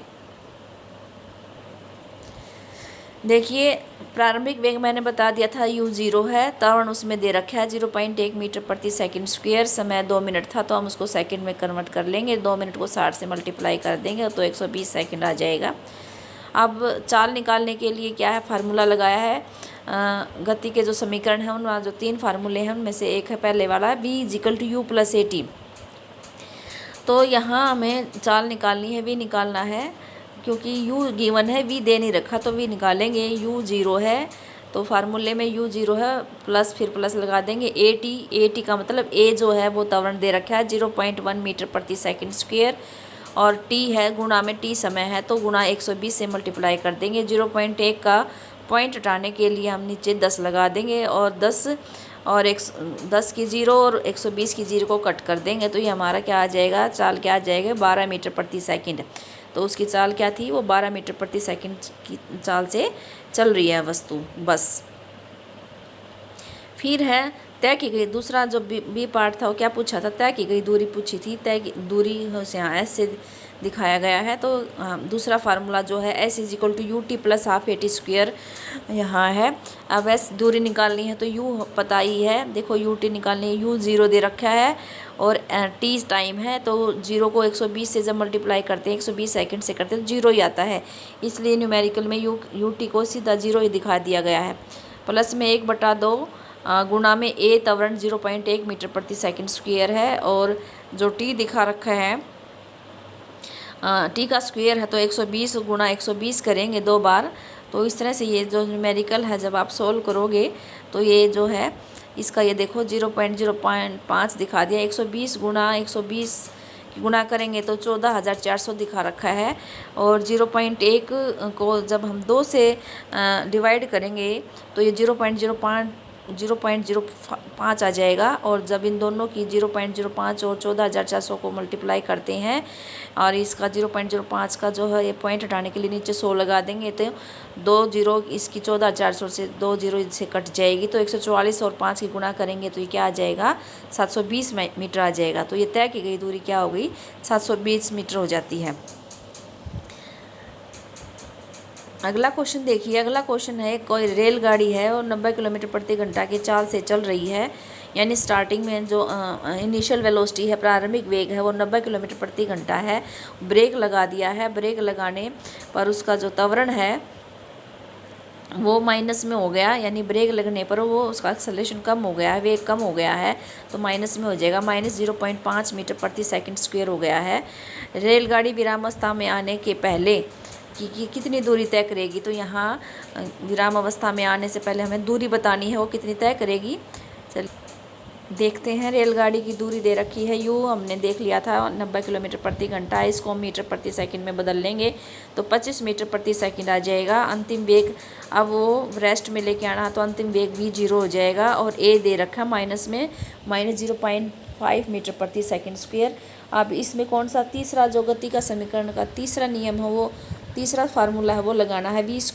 देखिए प्रारंभिक वेग मैंने बता दिया था u0 है, त्वरण उसमें दे रखा है 0.1 मीटर प्रति सेकंड स्क्वायर, समय 2 मिनट था तो हम उसको सेकंड में कन्वर्ट कर लेंगे, 2 मिनट को 60 से मल्टीप्लाई कर देंगे तो 120 सेकंड आ जाएगा। अब चाल निकालने के लिए क्या है, फार्मूला लगाया है, गति के जो समीकरण हैं उनमें जो 3 फार्मूले हैं उनमें से एक है पहले वाला v = u + at। तो यहाँ हमें चाल निकालनी है, वी निकालना है, क्योंकि u गिवन है, v दे नहीं रखा तो v निकालेंगे। u 0 है तो फार्मूले में u 0 है, प्लस फिर प्लस लगा देंगे। at का मतलब a जो है वो त्वरण दे रखा है 0.1 मीटर प्रति सेकंड स्क्वायर, और t है गुणा में t समय है तो गुणा 120 से मल्टीप्लाई कर देंगे। 0.1 का पॉइंट हटाने के लिए हम नीचे 10 लगा देंगे, और 10 और 10 की 0 और 120 की 0 को कट कर देंगे, तो ये हमारा क्या आ जाएगा, चाल क्या आ जाएगा, 12 मीटर प्रति सेकंड। तो उसकी चाल क्या थी, वो 12 मीटर प्रति सेकंड की चाल से चल रही है वस्तु, बस। फिर है तय की गई, दूसरा जो बी पार्ट था वो क्या पूछा था, तय की गई दूरी पूछी थी। तय की दूरी यहाँ एस से दिखाया गया है, तो दूसरा फार्मूला जो है S is equal to U T plus half A T square यहाँ है। अब एस दूरी निकालनी है तो यू पता ही है, देखो यू टी निकालनी है, यू 0 दे रखा है और टी टाइम है, तो 0 को 120 से जब मल्टीप्लाई करते हैं, 120 सेकंड से करते हैं तो 0 ही आता है, इसलिए न्यूमेरिकल में यू टी को सीधा 0 ही दिखा दिया गया है। प्लस में 1/2 गुणा में ए त्वरण 0.1 मीटर प्रति सेकंड स्क्वायर है, और जो टी दिखा रखा है टी का स्क्वायर है तो 120 गुणा 120 करेंगे 2 बार। तो इस तरह से ये जो न्यूमेरिकल है जब आप सोल्व करोगे तो ये जो है इसका ये देखो 0.05 दिखा दिया, 120 गुणा 120 गुणा करेंगे तो 14,400 दिखा रखा है, और 0.1 को जब हम 2 से डिवाइड करेंगे तो ये 0.05 आ जाएगा, और जब इन दोनों की 0.05 और 14,400 को मल्टीप्लाई करते हैं और इसका 0.05 का जो है ये पॉइंट हटाने के लिए नीचे 100 लगा देंगे, तो 2 0 इसकी 14,400 से 2 0 से कट जाएगी, तो 144 और 5 की गुणा करेंगे तो ये क्या आ जाएगा, 720 मीटर आ जाएगा। तो ये तय की गई दूरी क्या हो गई, 720 मीटर हो जाती है। अगला क्वेश्चन देखिए, अगला क्वेश्चन है कोई रेलगाड़ी है और 90 किलोमीटर प्रति घंटा की चाल से चल रही है, यानी स्टार्टिंग में जो इनिशियल वेलोसिटी है, प्रारंभिक वेग है वो 90 किलोमीटर प्रति घंटा है। ब्रेक लगा दिया है, ब्रेक लगाने पर उसका जो त्वरण है वो माइनस में हो गया, यानी ब्रेक लगने पर वो उसका एक्सेलरेशन कम हो गया है, वेग कम हो गया है, तो माइनस में हो जाएगा, -0.5 मीटर प्रति सेकंड स्क्वायर हो गया है। रेलगाड़ी विरामावस्था में आने के पहले कि कितनी दूरी तय करेगी, तो यहाँ विराम अवस्था में आने से पहले हमें दूरी बतानी है, वो कितनी तय करेगी। चल देखते हैं, रेलगाड़ी की दूरी दे रखी है यू, हमने देख लिया था 90 किलोमीटर प्रति घंटा, इसको मीटर प्रति सेकंड में बदल लेंगे तो 25 मीटर प्रति सेकंड आ जाएगा। अंतिम वेग अब वो रेस्ट में लेके आना, तो अंतिम वेग भी 0 हो जाएगा, और ए दे रखा माइनस में -0.5 मीटर प्रति सेकंड स्क्वायर। अब इसमें कौन सा तीसरा जो गति का समीकरण का तीसरा नियम है, वो तीसरा फार्मूला है वो लगाना है, v² - u²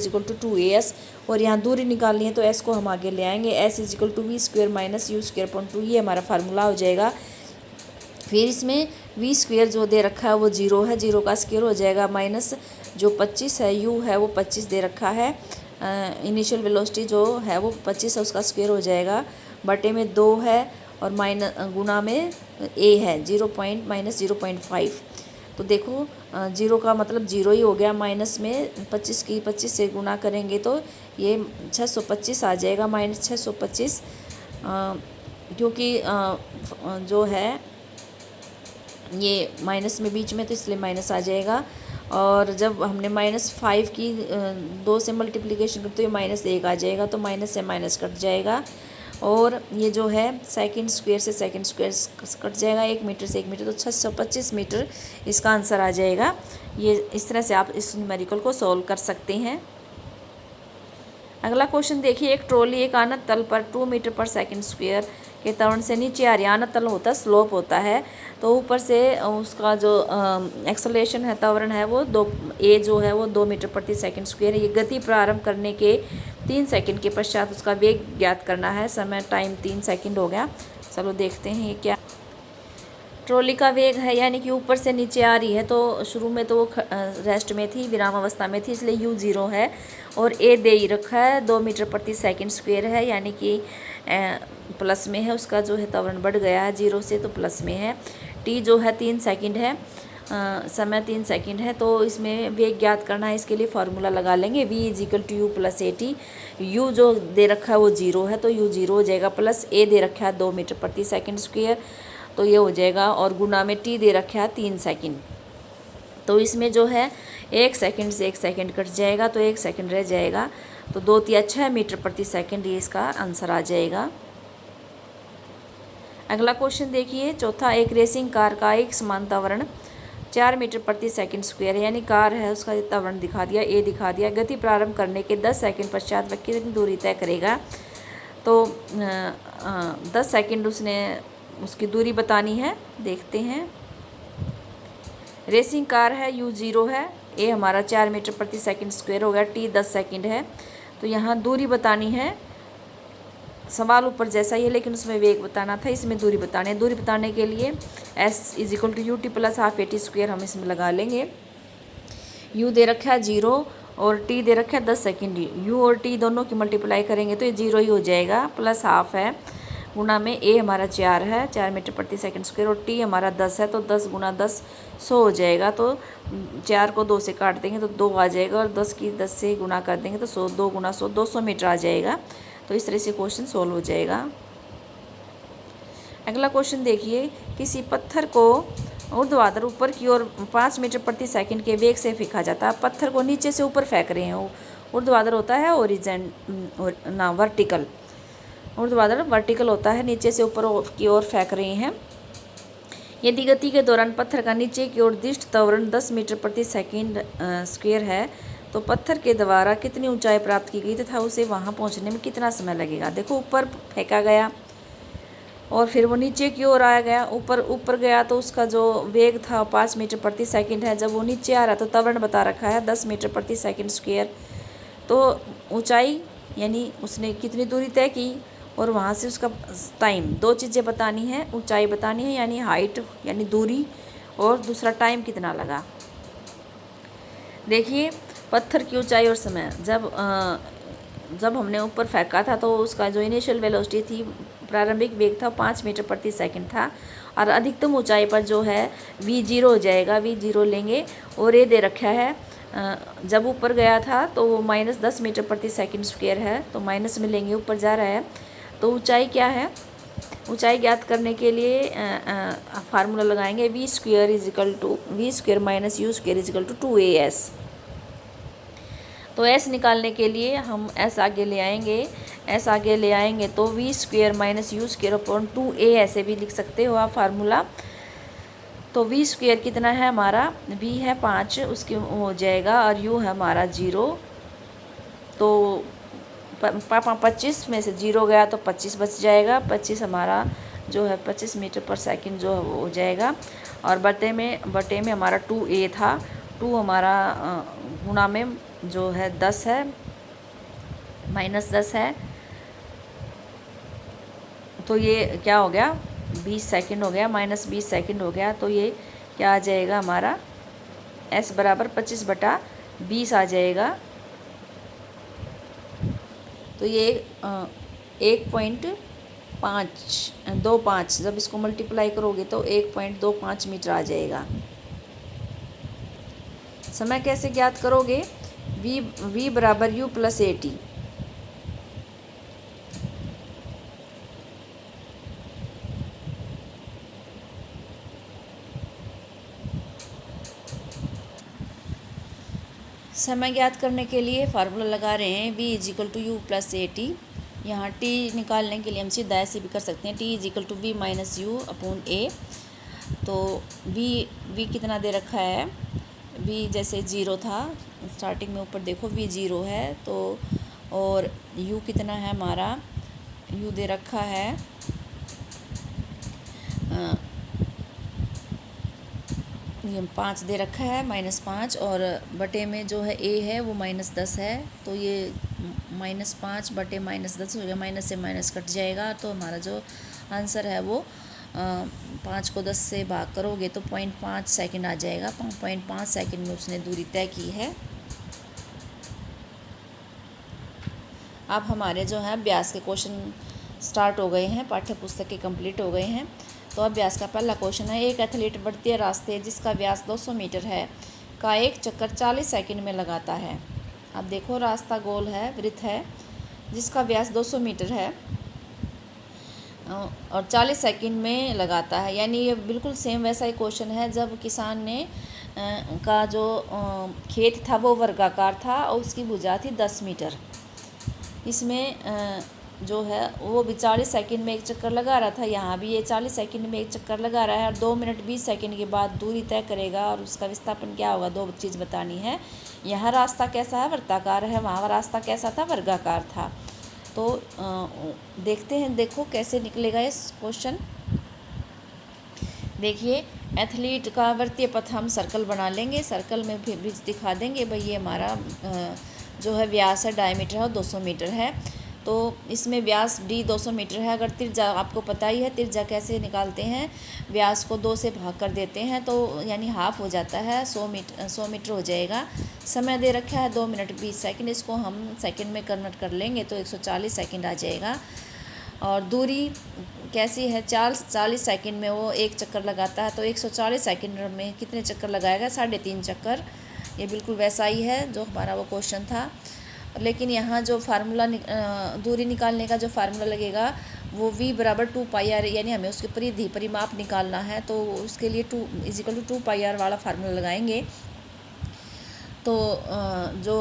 = 2as, और यहाँ दूरी निकालनी है तो s को हम आगे ले आएंगे, s = v² - u²/2, ये हमारा फार्मूला हो जाएगा। फिर इसमें v² जो दे रखा है वो 0 है, 0 का स्क्वायर हो जाएगा, माइनस जो 25 है u है वो 25 दे रखा है, इनिशियल वेलोसिटी जो है वो 25 है, उसका स्क्वायर हो जाएगा, बटे में 2 है, और माइनस गुणा में a है -0.5। तो देखो 0 का मतलब 0 ही हो गया, माइनस में 25 की 25 से गुणा करेंगे तो ये 625 आ जाएगा, -625, क्योंकि जो है ये माइनस में बीच में तो इसलिए माइनस आ जाएगा, और जब हमने -5 की 2 से मल्टीप्लिकेशन करते तो ये -1 आ जाएगा, तो माइनस से माइनस कट जाएगा, और ये जो है सेकंड स्क्वायर से सेकंड स्क्वायर कट जाएगा, 1 मीटर से 1 मीटर, तो 625 मीटर इसका आंसर आ जाएगा। ये इस तरह से आप इस न्यूमेरिकल को सॉल्व कर सकते हैं। अगला क्वेश्चन देखिए, एक ट्रॉली एक आनत तल पर 2 मीटर पर सेकंड स्क्वायर के त्वरण से नीचे आ रही है। आनत तल होता है, स्लोप होता है, तो ऊपर से उसका जो एक्सेलरेशन है, त्वरण है वो ए जो है वो 2 मीटर प्रति सेकंड स्क्वायर है। ये गति प्रारंभ करने के 3 सेकंड के पश्चात उसका वेग ज्ञात करना है। समय टाइम 3 सेकंड हो गया। चलो देखते हैं ये क्या। ट्रॉली का वेग है, यानी कि ऊपर से नीचे आ रही है, तो शुरू में तो वो रेस्ट में थी, विराम अवस्था में थी, इसलिए u 0 है, और a दे ही रखा है 2 मीटर प्रति सेकंड स्क्वायर है, यानी कि प्लस में है, उसका जो है त्वरण बढ़ गया है 0 से, तो प्लस में है। t जो है 3 सेकंड है, समय 3 सेकंड है, तो इसमें वेग ज्ञात करना है, इसके लिए फार्मूला लगा लेंगे, v = u + at। u जो दे रखा है वो 0 है, तो u 0 हो जाएगा, प्लस a दे रखा है 2 मीटर प्रति सेकंड स्क्वायर, तो ये हो जाएगा, और गुना में टी दे रखा है 3 सेकंड, तो इसमें जो है 1 सेकंड से 1 सेकंड कट जाएगा, तो 1 सेकंड रह जाएगा, तो 2 तिया 6 मीटर प्रति सेकंड, ये इसका आंसर आ जाएगा। अगला क्वेश्चन देखिए चौथा, एक रेसिंग कार का एक समान त्वरण 4 मीटर प्रति सेकंड स्क्वायर है, यानी कार है उसका त्वरण दिखा दिया, ए दिखा दिया। गति प्रारंभ करने के 10 सेकंड पश्चात वह कितनी दूरी तय करेगा, तो 10 सेकंड उसकी दूरी बतानी है, देखते हैं। रेसिंग कार है, यू 0 है, ए हमारा 4 मीटर प्रति सेकंड स्क्वायर हो गया, टी 10 सेकंड है, तो यहाँ दूरी बतानी है। सवाल ऊपर जैसा ही है लेकिन उसमें वेग बताना था, इसमें दूरी बतानी है। दूरी बताने के लिए S is equal to U T plus half A T square हम इसमें लगा लेंगे। यू दे रखा है 0 और टी दे रखा है 10 सेकंड, यू और टी दोनों की मल्टीप्लाई करेंगे तो ये 0 ही हो जाएगा, प्लस हाफ है, गुना में ए हमारा 4 है, 4 मीटर प्रति सेकंड स्क्वायर, और टी हमारा 10 है, तो 10 गुना 10 100 हो जाएगा, तो 4 को 2 से काट देंगे तो 2 आ जाएगा, और 10 की 10 से गुना कर देंगे तो 100, 2 गुना 100 200 मीटर आ जाएगा। तो इस तरह से क्वेश्चन सोल्व हो जाएगा। अगला क्वेश्चन देखिए, किसी पत्थर को ऊर्ध्वाधर ऊपर की ओर 5 मीटर प्रति सेकंड के वेग से फेंका जाता है। पत्थर को नीचे से ऊपर फेंक रहे हैं, ऊर्ध्वाधर होता है वर्टिकल, ऊर्ध्वाधर वर्टिकल होता है, नीचे से ऊपर की ओर फेंक रहे हैं। यदि गति के दौरान पत्थर का नीचे की ओर दिष्ट त्वरण 10 मीटर प्रति सेकंड स्क्वायर है, तो पत्थर के द्वारा कितनी ऊंचाई प्राप्त की गई तथा उसे वहां पहुंचने में कितना समय लगेगा। देखो ऊपर फेंका गया और फिर वो नीचे की ओर आया गया, ऊपर गया तो उसका जो वेग था 5 मीटर प्रति सेकंड है, जब वो नीचे आ रहा तो त्वरण बता रखा है 10 मीटर प्रति सेकंड स्क्वायर, तो ऊंचाई यानी उसने कितनी दूरी तय की और वहाँ से उसका टाइम, दो चीज़ें बतानी है, ऊंचाई बतानी है यानी हाइट यानी दूरी, और दूसरा टाइम कितना लगा। देखिए पत्थर की ऊंचाई और समय, जब हमने ऊपर फेंका था तो उसका जो इनिशियल वेलोसिटी थी, प्रारंभिक वेग था 5 मीटर प्रति सेकंड था, और अधिकतम ऊंचाई पर जो है v0 हो जाएगा, v0 लेंगे, और ये दे रखा है जब ऊपर गया था तो वो -10 मीटर प्रति सेकंड स्क्वायर है, तो माइनस में लेंगे, ऊपर जा रहा है, तो ऊंचाई क्या है, ऊंचाई ज्ञात करने के लिए फार्मूला लगाएंगे, v square is equal to v square minus U square is equal to 2as। तो s निकालने के लिए हम s आगे ले आएंगे, तो v square minus U square upon 2a ऐसे भी लिख सकते हो आप फार्मूला। तो v स्क्वायर कितना है हमारा, v है 5 उसकी हो जाएगा, और u है हमारा 0, तो 25 में से 0 गया तो 25 बच जाएगा, 25 हमारा जो है 25 मीटर पर सेकंड जो है वो हो जाएगा, और बटे में हमारा 2a था, 2 हमारा गुणा में जो है 10 है, -10 है, तो ये क्या हो गया 20 सेकंड हो गया, -20 सेकंड हो गया, तो ये क्या आ जाएगा हमारा s बराबर 25/20 आ जाएगा। तो ये 1.525 जब इसको मल्टीप्लाई करोगे तो 1.25 मीटर आ जाएगा। समय कैसे ज्ञात करोगे, v बराबर u प्लस AT, समय ज्ञात करने के लिए फार्मूला लगा रहे हैं v is equal to U plus AT। यहाँ t निकालने के लिए हम सीधा ऐसे भी कर सकते हैं, t is equal to v minus U upon a। तो v कितना दे रखा है, v जैसे 0 था स्टार्टिंग में, ऊपर देखो v 0 है, तो और u कितना है हमारा, u दे रखा है 5 दे रखा है, -5, और बटे में जो है a है वो -10 है, तो ये -5 बटे -10 हो गया, माइनस से माइनस कट जाएगा, तो हमारा जो आंसर है वो 5 को 10 से भाग करोगे तो 0.5 सेकंड आ जाएगा। 0.5 सेकंड में उसने दूरी तय की है। अब हमारे जो है अभ्यास के क्वेश्चन स्टार्ट हो गए हैं, पाठ्य पुस्तक के कंप्लीट हो गए हैं। तो अभ्यास का पहला क्वेश्चन है, एक एथलीट बढ़ते रास्ते जिसका व्यास 200 मीटर है का एक चक्कर 40 सेकंड में लगाता है। अब देखो रास्ता गोल है, वृत्त है, जिसका व्यास 200 मीटर है, और 40 सेकंड में लगाता है। यानी ये बिल्कुल सेम वैसा ही क्वेश्चन है जब किसान ने का जो खेत था वो वर्गाकार था और उसकी भुजा थी 10 मीटर। इसमें जो है वो भी 40 सेकंड में एक चक्कर लगा रहा था। यहाँ भी ये 40 सेकंड में एक चक्कर लगा रहा है और 2 मिनट 20 सेकंड के बाद दूरी तय करेगा और उसका विस्थापन क्या होगा, दो चीज़ बतानी है। यहाँ रास्ता कैसा है, वृत्ताकार है, वहाँ रास्ता कैसा था, वर्गाकार था। तो देखते हैं, देखो कैसे निकलेगा इस क्वेश्चन। देखिए, एथलीट का वृत्तीय पथ हम सर्कल बना लेंगे, सर्कल में भी दिखा देंगे भाई ये हमारा जो है व्यास है, डायमीटर है, 200 मीटर है। तो इसमें व्यास डी 200 मीटर है। अगर त्रिज्या आपको पता ही है, त्रिज्या कैसे निकालते हैं, व्यास को 2 से भाग कर देते हैं तो यानी हाफ हो जाता है, 100 मीटर हो जाएगा। समय दे रखा है 2 मिनट 20 सेकंड, इसको हम सेकंड में कन्वर्ट कर लेंगे तो 140 सेकंड आ जाएगा। और दूरी कैसी है, 40 सेकंड में वो एक चक्कर लगाता है तो 140 सेकंड में कितने चक्कर लगाएगा, 3.5 चक्कर। ये बिल्कुल वैसा ही है जो हमारा वो क्वेश्चन था। लेकिन यहाँ जो फार्मूला दूरी निकालने का जो फार्मूला लगेगा वो v बराबर 2πr, यानी हमें उसके परिमाप निकालना है तो उसके लिए 2 = 2πr वाला फार्मूला लगाएंगे। तो जो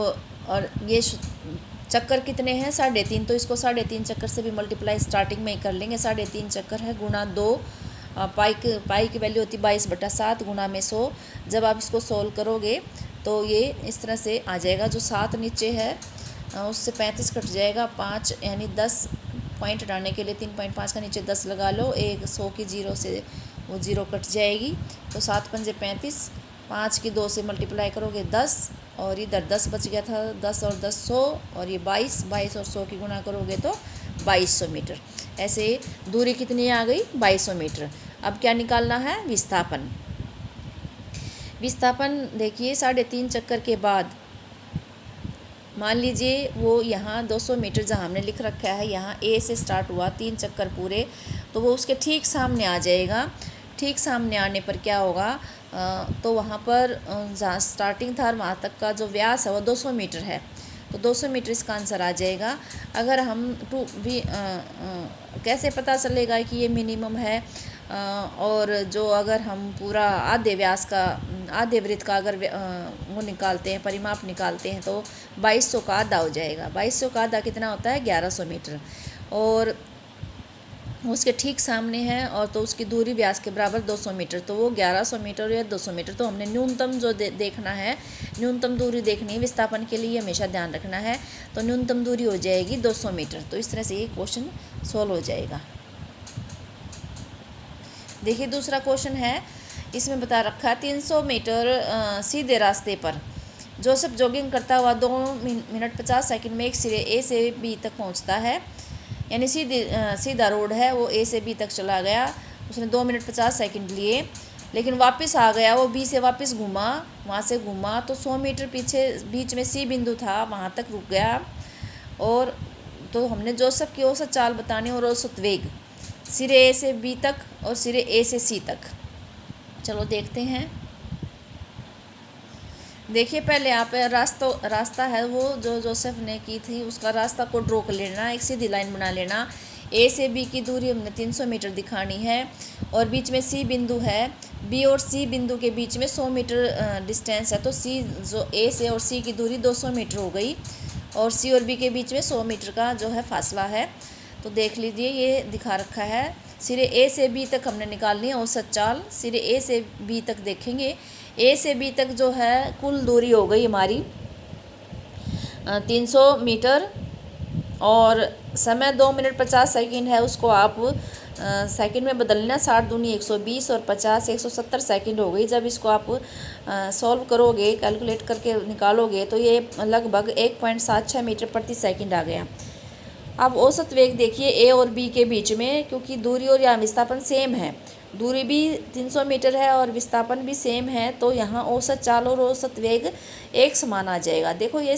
और ये चक्कर कितने हैं, 3.5, तो इसको 3.5 चक्कर से भी मल्टीप्लाई स्टार्टिंग में ही कर लेंगे। 3.5 चक्कर है गुणा 2, पाई की वैल्यू होती 22/7 गुणा में 100। जब आप इसको सोल्व करोगे तो ये इस तरह से आ जाएगा। जो 7 नीचे है उससे 35 कट जाएगा, 5 यानी 10 पॉइंट हटाने के लिए 3.5 का नीचे 10 लगा लो, 100 की 0 से वो 0 कट जाएगी। तो 7 पंजे 35, 5 की 2 से मल्टीप्लाई करोगे 10 और इधर 10 बच गया था, 10 और 10 100 और ये 22 और 100 की गुणा करोगे तो 2200 मीटर। ऐसे दूरी कितनी आ गई, 2200 मीटर। अब क्या निकालना है, विस्थापन। विस्थापन देखिए 3.5 चक्कर के बाद मान लीजिए वो यहाँ 200 मीटर जहाँ हमने लिख रखा है, यहाँ ए से स्टार्ट हुआ, 3 चक्कर पूरे, तो वो उसके ठीक सामने आ जाएगा। ठीक सामने आने पर क्या होगा, तो वहाँ पर जहाँ स्टार्टिंग था वहाँ तक का जो व्यास है वो 200 मीटर है, तो 200 मीटर इसका आंसर आ जाएगा। अगर हम कैसे पता चलेगा कि ये मिनिमम है, और जो अगर हम पूरा आधे व्यास का, आधे वृत्त का अगर वो निकालते हैं, परिमाप निकालते हैं तो 2200 का आधा हो जाएगा। 2200 का आधा कितना होता है, 1100 मीटर। और उसके ठीक सामने है और तो उसकी दूरी व्यास के बराबर 200 मीटर, तो वो 1100 मीटर या 200 मीटर। तो हमने न्यूनतम जो देखना है, न्यूनतम दूरी देखनी है विस्थापन के लिए, हमेशा ध्यान रखना है। तो न्यूनतम दूरी हो जाएगी 200 मीटर। तो इस तरह से ये क्वेश्चन सोल्व हो जाएगा। देखिए दूसरा क्वेश्चन है, इसमें बता रखा है 300 मीटर सीधे रास्ते पर जोसेफ जॉगिंग करता हुआ 2 मिनट 50 सेकंड में एक सिरे ए से बी तक पहुंचता है। यानी सीधा रोड है, वो ए से बी तक चला गया, उसने 2 मिनट 50 सेकंड लिए, लेकिन वापस आ गया, वो बी से वापस घूमा, वहाँ से घूमा तो 100 मीटर पीछे बीच में सी बिंदु था, वहाँ तक रुक गया। और तो हमने जोसेफ की औसत चाल बतानी और औसत वेग सिरे ए से बी तक और सिरे ए से सी तक। चलो देखते हैं। देखिए पहले यहाँ पे रास्ता है वो जो जोसेफ ने की थी, उसका रास्ता को ड्रॉ कर लेना, एक सीधी लाइन बना लेना। ए से बी की दूरी हमने 300 मीटर दिखानी है और बीच में सी बिंदु है, बी और सी बिंदु के बीच में 100 मीटर डिस्टेंस है, तो सी जो ए से और सी की दूरी 200 मीटर हो गई और सी और बी के बीच में 100 मीटर का जो है फासला है। तो देख लीजिए ये दिखा रखा है, सिरे ए से बी तक हमने निकालनी है औसत चाल। सिरे ए से बी तक देखेंगे, ए से बी तक जो है कुल दूरी हो गई हमारी 300 मीटर और समय 2 मिनट 50 सेकंड है, उसको आप सेकंड में बदलना, 60 दूनी 120 और 50 170 सेकंड हो गई। जब इसको आप सॉल्व करोगे, कैलकुलेट करके निकालोगे तो ये लगभग 1.76 मीटर प्रति सेकंड आ गया। अब औसत वेग देखिए ए और बी के बीच में, क्योंकि दूरी और यहाँ विस्थापन सेम है, दूरी भी 300 मीटर है और विस्थापन भी सेम है, तो यहाँ औसत चाल और औसत वेग एक समान आ जाएगा। देखो ये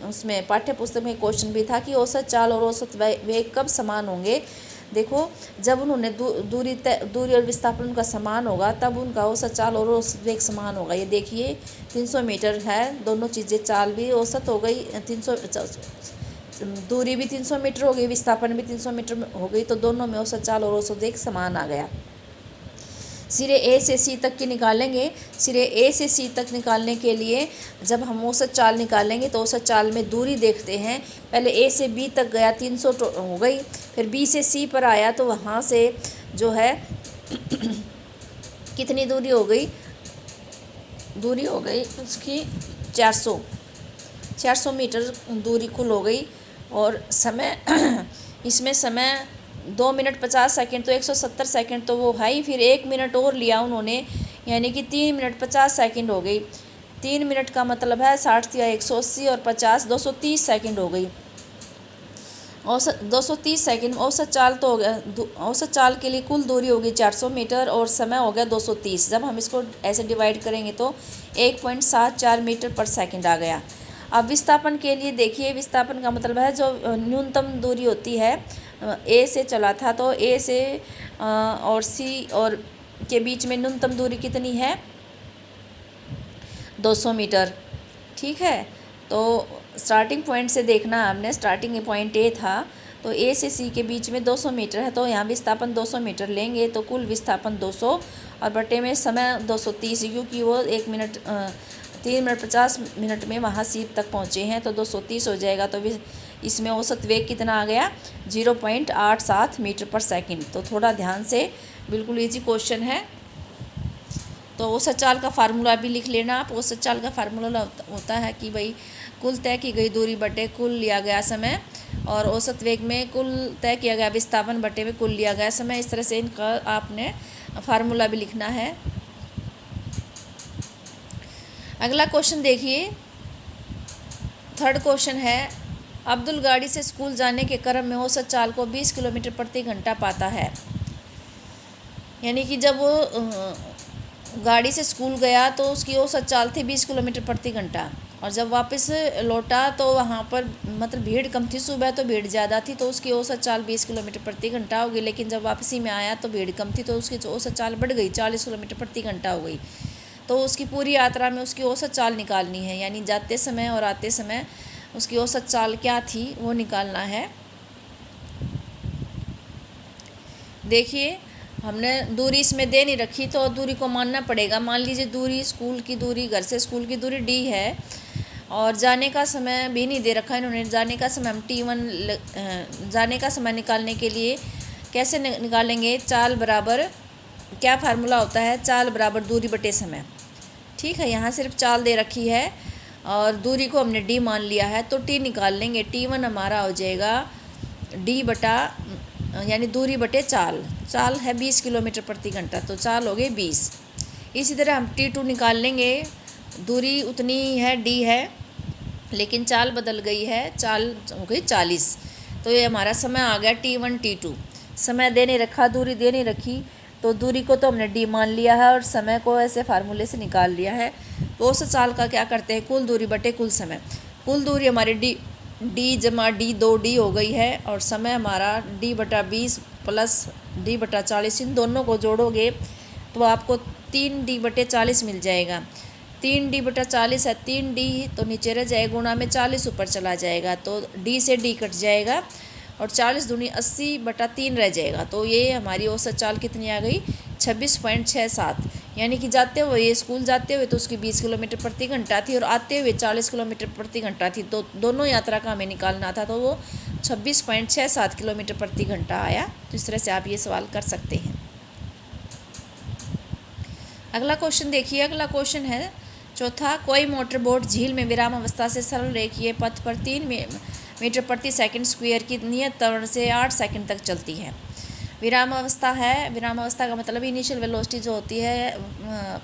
उसमें पाठ्य पुस्तक में क्वेश्चन भी था कि औसत चाल और औसत वेग कब समान होंगे। देखो जब उन्होंने दूरी और विस्थापन उनका समान होगा तब उनका औसत चाल और औसत वेग समान होगा। ये देखिए 300 मीटर है, दोनों चीज़ें, चाल भी औसत हो गई 300 दूरी भी 300 मीटर हो गई, विस्थापन भी 300 मीटर हो गई, तो दोनों में औसत चाल और औसत वेग समान आ गया। सिरे ए से सी तक की निकालेंगे। सिरे ए से सी तक निकालने के लिए जब हम औसत चाल निकालेंगे तो औसत चाल में दूरी देखते हैं। पहले ए से बी तक गया 300 हो गई, फिर बी से सी पर आया तो वहाँ से जो है कितनी दूरी हो गई, दूरी हो गई उसकी 400 मीटर दूरी कुल हो गई। और समय इसमें समय 2 मिनट 50 सेकंड, तो 170 सेकंड तो वो है ही, फिर 1 मिनट और लिया उन्होंने, यानी कि 3 मिनट 50 सेकंड हो गई। 3 मिनट का मतलब है 60 या 180 और 50 230 सेकंड हो गई। औसत 230 सेकंड औसत चाल तो हो गया। औसत चाल के लिए कुल दूरी होगी 400 मीटर और समय हो गया 230। जब हम इसको ऐसे डिवाइड करेंगे तो 1.74 मीटर पर सेकंड आ गया। अब विस्थापन के लिए देखिए, विस्थापन का मतलब है जो न्यूनतम दूरी होती है, ए से चला था तो ए से और सी और के बीच में न्यूनतम दूरी कितनी है, 200 मीटर। ठीक है, तो स्टार्टिंग पॉइंट से देखना हमने, स्टार्टिंग पॉइंट ए था तो ए से सी के बीच में 200 मीटर है, तो यहाँ विस्थापन 200 मीटर लेंगे तो कुल विस्थापन 200 और बटे में समय 230, क्योंकि वो 1 मिनट 3 मिनट 50 मिनट में वहाँ सी तक पहुँचे हैं तो 230 हो जाएगा। तो इसमें औसत वेग कितना आ गया, 0.87 मीटर पर सेकंड। तो थोड़ा ध्यान से, बिल्कुल इजी क्वेश्चन है। तो औसत चाल का फार्मूला भी लिख लेना आप। औसत चाल का फार्मूला होता है कि भाई कुल तय की गई दूरी बटे कुल लिया गया समय, और औसत वेग में कुल तय किया गया विस्थापन बटे में कुल लिया गया समय। इस तरह से इनका आपने फार्मूला भी लिखना है। अगला क्वेश्चन देखिए, थर्ड क्वेश्चन है, अब्दुल गाड़ी से स्कूल जाने के क्रम में औसत चाल को 20 किलोमीटर प्रति घंटा पाता है। यानी कि जब वो गाड़ी से स्कूल गया तो उसकी औसत चाल थी 20 किलोमीटर प्रति घंटा, और जब वापस लौटा तो वहाँ पर मतलब भीड़ कम थी, सुबह तो भीड़ ज़्यादा थी तो उसकी औसत चाल 20 किलोमीटर प्रति घंटा हो गई। लेकिन जब वापसी में आया तो भीड़ कम थी तो उसकी औसत चाल बढ़ गई, 40 किलोमीटर प्रति घंटा हो गई। तो उसकी पूरी यात्रा में उसकी औसत चाल निकालनी है, यानी जाते समय और आते समय उसकी औसत चाल क्या थी वो निकालना है। देखिए, हमने दूरी इसमें दे नहीं रखी तो दूरी को मानना पड़ेगा। मान लीजिए दूरी, स्कूल की दूरी, घर से स्कूल की दूरी d है और जाने का समय भी नहीं दे रखा इन्होंने। जाने का समय हम t1 जाने का समय निकालने के लिए कैसे निकालेंगे, चाल बराबर, क्या फार्मूला होता है, चाल बराबर दूरी बटे समय। ठीक है, यहाँ सिर्फ चाल दे रखी है और दूरी को हमने d मान लिया है, तो t निकाल लेंगे। t1 हमारा हो जाएगा d बटा, यानी दूरी बटे चाल। चाल है 20 किलोमीटर प्रति घंटा, तो चाल हो गई 20। इसी तरह हम t2 निकाल लेंगे। दूरी उतनी है, d है, लेकिन चाल बदल गई है, चाल हो गई 40। तो ये हमारा समय आ गया t1 t2। समय दे नहीं रखा, दूरी दे नहीं रखी, तो दूरी को तो हमने d मान लिया है और समय को ऐसे फार्मूले से निकाल लिया है। तो औसत चाल का क्या करते हैं, कुल दूरी बटे कुल समय। कुल दूरी हमारी d जमा d 2d हो गई है, और समय हमारा d बटा 20 प्लस d बटा 40, इन दोनों को जोड़ोगे तो आपको 3d बटे 40 मिल जाएगा। 3d बटा 40 है, 3d तो नीचे रह जाएगा, गुणा में 40 ऊपर चला जाएगा, तो d से d कट जाएगा और 40 दूनी 80 बटा 3 रह जाएगा। तो ये हमारी औसत चाल कितनी आ गई, 26.67। यानी कि जाते हुए, ये स्कूल जाते हुए तो उसकी 20 किलोमीटर प्रति घंटा थी और आते हुए 40 किलोमीटर प्रति घंटा थी, तो दोनों यात्रा का हमें निकालना था, तो वो 26.67 किलोमीटर प्रति घंटा आया। तो इस तरह से आप ये सवाल कर सकते हैं। अगला क्वेश्चन देखिए, अगला क्वेश्चन है चौथा, कोई मोटर बोट झील में विराम अवस्था से सरल रेखीय पथ पर 3 मीटर प्रति सेकंड स्क्वायर की नियत त्वरण से 8 सेकंड तक चलती है। विराम अवस्था है, विराम अवस्था का मतलब इनिशियल वेलोसिटी जो होती है,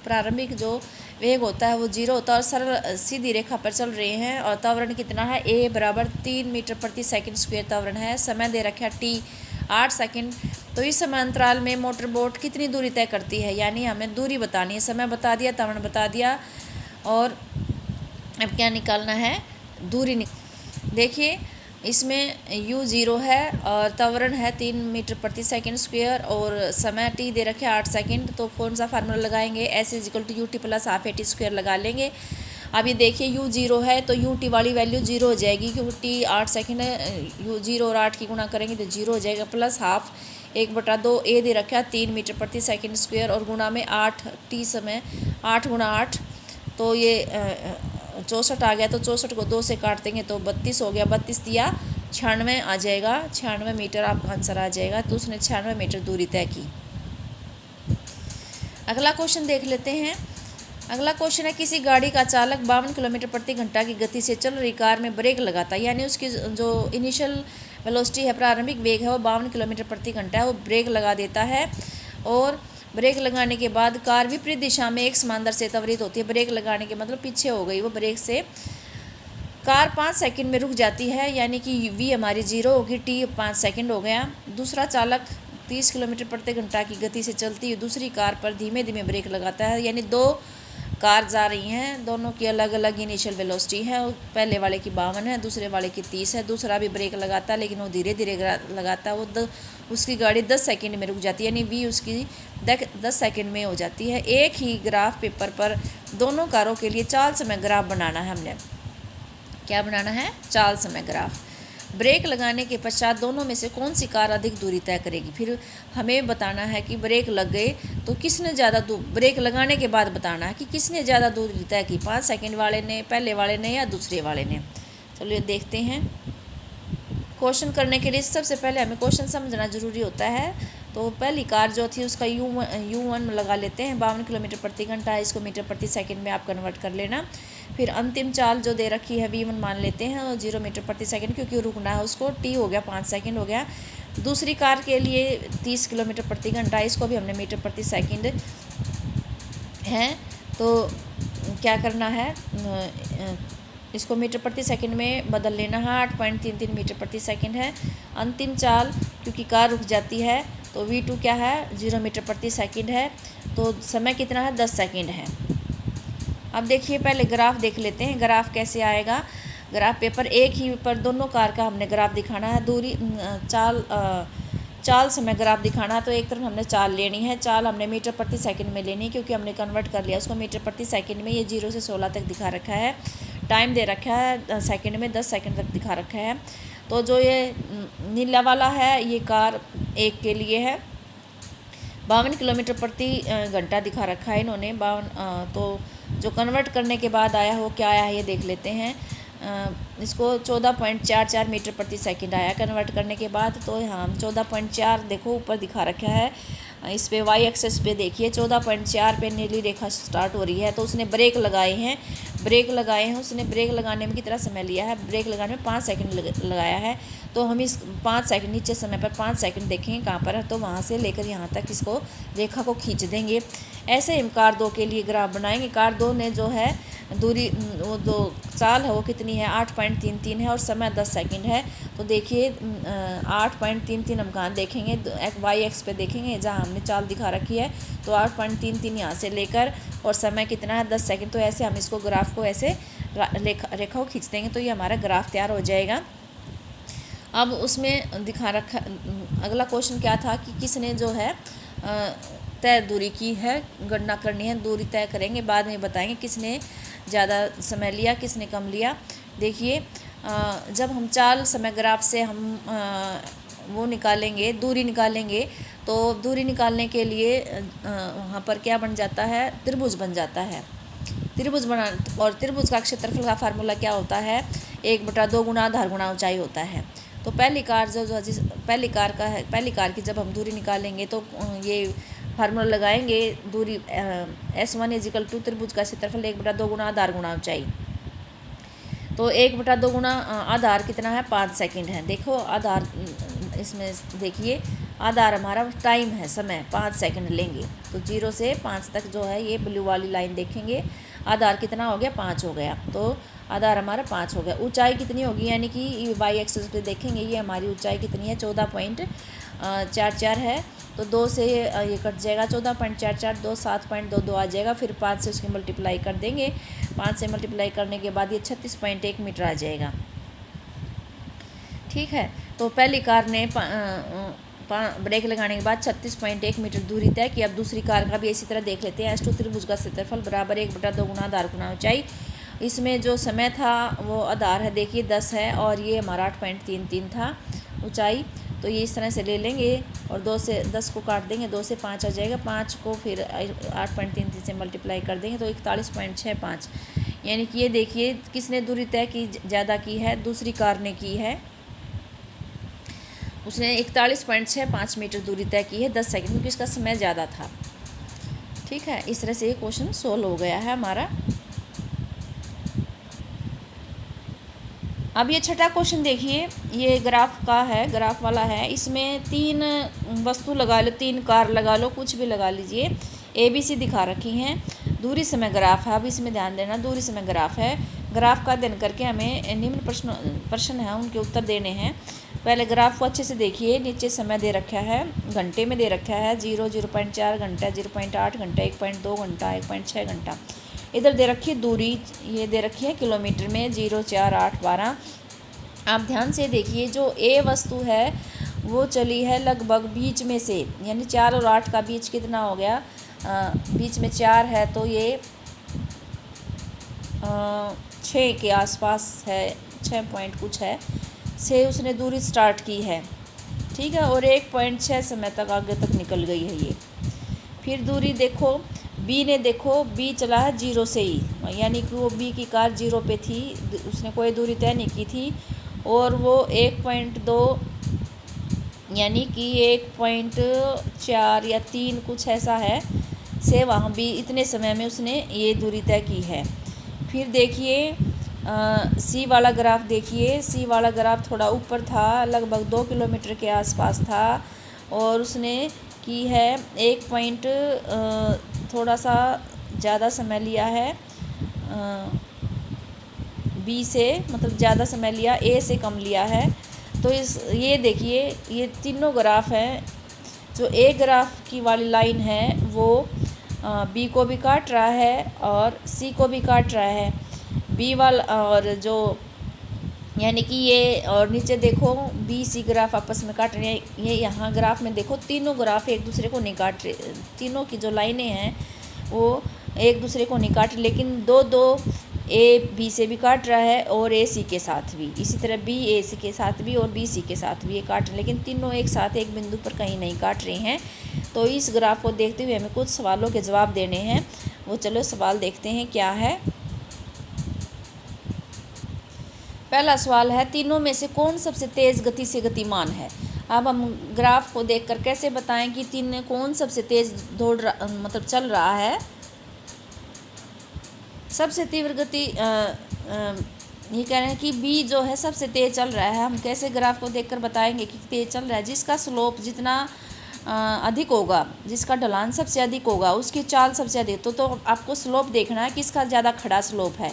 प्रारंभिक जो वेग होता है वो 0 होता है और सरल सीधी रेखा पर चल रहे हैं, और त्वरण कितना है, a बराबर 3 मीटर प्रति सेकंड स्क्वायर त्वरण है। समय दे रखा t 8 सेकंड। तो इस समय अंतराल में मोटर बोट कितनी दूरी तय करती है, यानी हमें दूरी बतानी है। समय बता दिया, त्वरण बता दिया, और अब क्या निकालना है, दूरी देखिए, इसमें u 0 है और त्वरण है 3 मीटर प्रति सेकंड स्क्वायर और समय t दे रखे 8 सेकंड। तो कौन सा फार्मूला लगाएंगे, s = ut + ½ at² लगा लेंगे अब ये देखिए u 0 है तो u t वाली वैल्यू 0 हो जाएगी, क्योंकि t 8 सेकंड है, u 0 और 8 की गुणा करेंगे तो 0 हो जाएगा, प्लस हाफ 1/2 a दे रखा है 3 मीटर प्रति सेकंड स्क्वायर, और गुणा में 8 t समय 8 गुणा 8 तो ये 64 आ गया, तो 64 को 2 से काट देंगे तो 32 हो गया, 32 दिया 96 आ जाएगा, 96 मीटर आपका आंसर आ जाएगा। तो उसने 96 मीटर दूरी तय की। अगला क्वेश्चन देख लेते हैं। अगला क्वेश्चन है, किसी गाड़ी का चालक 52 किलोमीटर प्रति घंटा की गति से चल रही कार में ब्रेक लगाता है, यानी उसकी जो इनिशियल वेलोसिटी है, प्रारंभिक वेग है वो 52 किलोमीटर प्रति घंटा है, वो ब्रेक लगा देता है, और ब्रेक लगाने के बाद कार विपरीत दिशा में एक समान दर से त्वरित होती है। ब्रेक लगाने के मतलब पीछे हो गई वो ब्रेक से। कार 5 सेकंड में रुक जाती है, यानी कि v हमारी 0 होगी, t 5 सेकंड हो गया। दूसरा चालक 30 किलोमीटर प्रति घंटा की गति से चलती हुई दूसरी कार पर धीमे धीमे ब्रेक लगाता है, यानी 2 कार जा रही हैं, दोनों की अलग अलग इनिशियल वेलोसिटी है, पहले वाले की 52 है, दूसरे वाले की 30 है। दूसरा भी ब्रेक लगाता है लेकिन वो धीरे धीरे लगाता है, वो उसकी गाड़ी 10 सेकंड में रुक जाती है, यानी v उसकी 10 सेकंड में हो जाती है। एक ही ग्राफ पेपर पर दोनों कारों के लिए चाल समय ग्राफ बनाना है। हमने क्या बनाना है? चाल समय ग्राफ। ब्रेक लगाने के पश्चात दोनों में से कौन सी कार अधिक दूरी तय करेगी। फिर हमें बताना है कि ब्रेक लग गए तो किसने ज़्यादा ब्रेक लगाने के बाद बताना है कि किसने ज़्यादा दूरी तय की, 5 सेकंड वाले ने, पहले वाले ने, या दूसरे वाले ने। चलिए देखते हैं। क्वेश्चन करने के लिए सबसे पहले हमें क्वेश्चन समझना ज़रूरी होता है। तो पहली कार जो थी उसका U1 लगा लेते हैं, 52 किलोमीटर प्रति घंटा है, इसको मीटर प्रति सेकंड में आप कन्वर्ट कर लेना। फिर अंतिम चाल जो दे रखी है V1 मान लेते हैं, और 0 मीटर प्रति सेकंड, क्योंकि रुकना है उसको, t हो गया 5 सेकंड हो गया। दूसरी कार के लिए 30 किलोमीटर प्रति घंटा, इसको भी हमने मीटर प्रति सेकंड है, तो क्या करना है, इसको मीटर प्रति सेकंड में बदल लेना है। 8.33 मीटर प्रति सेकंड है। अंतिम चाल क्योंकि कार रुक जाती है तो V2 क्या है, 0 मीटर प्रति सेकंड है, तो समय कितना है, 10 सेकंड है। अब देखिए पहले ग्राफ देख लेते हैं, ग्राफ कैसे आएगा। ग्राफ पेपर एक ही पर दोनों कार का हमने ग्राफ दिखाना है, दूरी चाल समय ग्राफ दिखाना है। तो एक तरफ हमने चाल लेनी है, चाल हमने मीटर प्रति सेकंड में लेनी है, क्योंकि हमने कन्वर्ट कर लिया उसको मीटर प्रति सेकंड में। ये 0 से 16 तक दिखा रखा है, टाइम दे रखा है सेकंड में, 10 सेकंड तक दिखा रखा है। तो जो ये नीला वाला है ये कार एक के लिए है, 52 किलोमीटर प्रति घंटा दिखा रखा है इन्होंने 52। तो जो कन्वर्ट करने के बाद आया है वो क्या आया है ये देख लेते हैं। इसको 14.44 मीटर प्रति सेकंड आया कन्वर्ट करने के बाद। तो यहाँ 14.4 देखो ऊपर दिखा रखा है, इस पे वाई एक्सेस पे देखिए 14.4 पे नीली रेखा स्टार्ट हो रही है। तो उसने ब्रेक लगाए हैं, उसने ब्रेक लगाने में कितना समय लिया है, ब्रेक लगाने में 5 सेकंड लगाया है। तो हम इस 5 सेकंड नीचे समय पर 5 सेकंड देखेंगे कहाँ पर है, तो वहाँ से लेकर यहाँ तक इसको रेखा को खींच देंगे। ऐसे हम कार 2 के लिए ग्राफ बनाएंगे। कार 2 ने जो है दूरी, वो जो चाल है वो कितनी है, 8.33 है, और समय 10 सेकंड है। तो देखिए 8.33 हम कहाँ देखेंगे, वाई एक्स पे देखेंगे जहाँ हमने चाल दिखा रखी है। तो 8.33 यहाँ से लेकर, और समय कितना है, 10 सेकंड। तो ऐसे हम इसको ग्राफ को ऐसे रेखा को खींच देंगे तो ये हमारा ग्राफ तैयार हो जाएगा। अब उसमें दिखा रखा, अगला क्वेश्चन क्या था कि किसने जो है तय दूरी की है, गणना करनी है, दूरी तय करेंगे, बाद में बताएंगे किसने ज़्यादा समय लिया, किसने कम लिया। देखिए जब हम चाल समय ग्राफ से हम वो निकालेंगे, दूरी निकालेंगे, तो दूरी निकालने के लिए वहाँ पर क्या बन जाता है, त्रिभुज बन जाता है। त्रिभुज बना, और त्रिभुज का क्षेत्रफल का फार्मूला क्या होता है, 1/2 गुणा आधार गुणा ऊंचाई होता है। तो पहली कार पहली कार का है, पहली कार की जब हम दूरी निकालेंगे तो ये फार्मूला लगाएंगे, दूरी S1 = त्रिभुज का क्षेत्रफल 1/2 गुणा आधार गुणा ऊंचाई। तो 1/2 गुणा आधार कितना है, 5 सेकंड है। देखो आधार, इसमें देखिए आधार हमारा टाइम है, समय 5 सेकंड लेंगे। तो 0 से 5 तक जो है ये ब्लू वाली लाइन देखेंगे, आधार कितना हो गया, 5 हो गया। तो आधार हमारा 5 हो गया। ऊंचाई कितनी होगी, यानी कि वाई एक्सिस पे देखेंगे ये हमारी ऊंचाई कितनी है, 14.44 है। तो 2 से ये कट जाएगा, 14.44, 2 7.22 आ जाएगा। फिर 5 से उसकी मल्टीप्लाई कर देंगे, 5 से मल्टीप्लाई करने के बाद ये 36.1 मीटर आ जाएगा। ठीक है। तो पहली कार ने ब्रेक लगाने के बाद 36.1 मीटर दूरी तय की। अब दूसरी कार का भी इसी तरह देख लेते हैं। S2 त्रिभुज का क्षेत्रफल बराबर 1/2 गुणा आधार गुणा ऊंचाई। इसमें जो समय था वो आधार है, देखिए 10 है, और ये हमारा 8.33 था ऊंचाई। तो ये इस तरह से ले लेंगे और 2 से 10 को काट देंगे, 2 से 5 आ जाएगा, 5 को फिर 8.33 से मल्टीप्लाई कर देंगे तो 41.65। यानी कि ये देखिए किसने दूरी तय की, ज़्यादा की है, दूसरी कार ने की है। उसने 41.65 मीटर दूरी तय की है 10 सेकंड, क्योंकि इसका समय ज़्यादा था। ठीक है, इस तरह से ये क्वेश्चन सोल्व हो गया है हमारा। अब ये छठा क्वेश्चन देखिए, ये ग्राफ का है, ग्राफ वाला है। इसमें 3 वस्तु लगा लो, 3 कार लगा लो, कुछ भी लगा लीजिए। ABC दिखा रखी हैं, दूरी समय ग्राफ है। अब इसमें ध्यान देना, दूरी समय ग्राफ है। ग्राफ का अध्ययन करके हमें निम्न प्रश्न है उनके उत्तर देने हैं। पहले ग्राफ को अच्छे से देखिए, नीचे समय दे रखा है, घंटे में दे रखा है 0.4 घंटा, 0.8 घंटा, 1.2 घंटा, 1.6 घंटा। इधर दे रखी है दूरी, ये दे रखी है किलोमीटर में 0, 4, 8, 12। आप ध्यान से देखिए, जो A वस्तु है वो चली है लगभग बीच में से, यानी 4 और 8 का बीच कितना हो गया, बीच में 4 है, तो ये 6 के आसपास है, 6 पॉइंट कुछ है से उसने दूरी स्टार्ट की है। ठीक है, और 1.6 समय तक आगे तक निकल गई है ये। फिर दूरी देखो, B ने देखो, B चला है 0 से ही, यानी कि वो B की कार 0 पे थी, उसने कोई दूरी तय नहीं की थी, और वो 1.2 यानी कि 1.4 या 3 कुछ ऐसा है से वहाँ भी इतने समय में उसने ये दूरी तय की है। फिर देखिए C वाला ग्राफ देखिए, C वाला ग्राफ थोड़ा ऊपर था, लगभग 2 किलोमीटर के आसपास था, और उसने की है 1 पॉइंट थोड़ा सा ज़्यादा समय लिया है B से, मतलब ज़्यादा समय लिया, A से कम लिया है। तो ये देखिए, ये तीनों ग्राफ हैं। जो A ग्राफ की वाली लाइन है वो B को भी काट रहा है और C को भी काट रहा है। B वाला और जो यानी कि ये, और नीचे देखो BC ग्राफ आपस में काट रहे हैं। ये यहाँ ग्राफ में देखो, तीनों ग्राफ एक दूसरे को नहीं काट रहे, तीनों की जो लाइनें हैं वो एक दूसरे को नहीं काट, लेकिन दो A B से भी काट रहा है और A C के साथ भी, इसी तरह B A C के साथ भी और B C के साथ भी ये काट रहे हैं, लेकिन तीनों एक साथ एक बिंदु पर कहीं नहीं काट रहे हैं। तो इस ग्राफ को देखते हुए हमें कुछ सवालों के जवाब देने हैं। वो चलो सवाल देखते हैं क्या है। पहला सवाल है, तीनों में से कौन सबसे तेज़ गति से गतिमान है। अब हम ग्राफ को देखकर कैसे बताएं कि तीन कौन सबसे तेज़ दौड़ रहा, मतलब चल रहा है। सबसे तीव्र गति ये कह रहे हैं कि B जो है सबसे तेज़ चल रहा है। हम कैसे ग्राफ को देखकर बताएंगे कि तेज़ चल रहा है। जिसका स्लोप जितना अधिक होगा, जिसका ढलान सबसे अधिक होगा, उसकी चाल सबसे अधिक। तो आपको स्लोप देखना है किसका ज़्यादा खड़ा स्लोप है।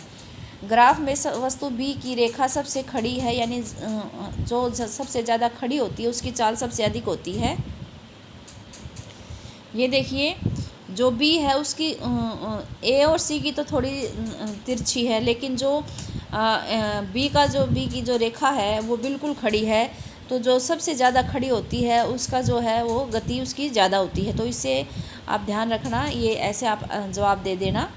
ग्राफ में वस्तु B की रेखा सबसे खड़ी है, यानी जो सबसे ज़्यादा खड़ी होती है उसकी चाल सबसे अधिक होती है। ये देखिए, जो B है उसकी A और C की तो थोड़ी तिरछी है, लेकिन जो B की जो रेखा है वो बिल्कुल खड़ी है। तो जो सबसे ज़्यादा खड़ी होती है उसका जो है वो गति उसकी ज़्यादा होती है। तो इससे आप ध्यान रखना, ये ऐसे आप जवाब दे देना।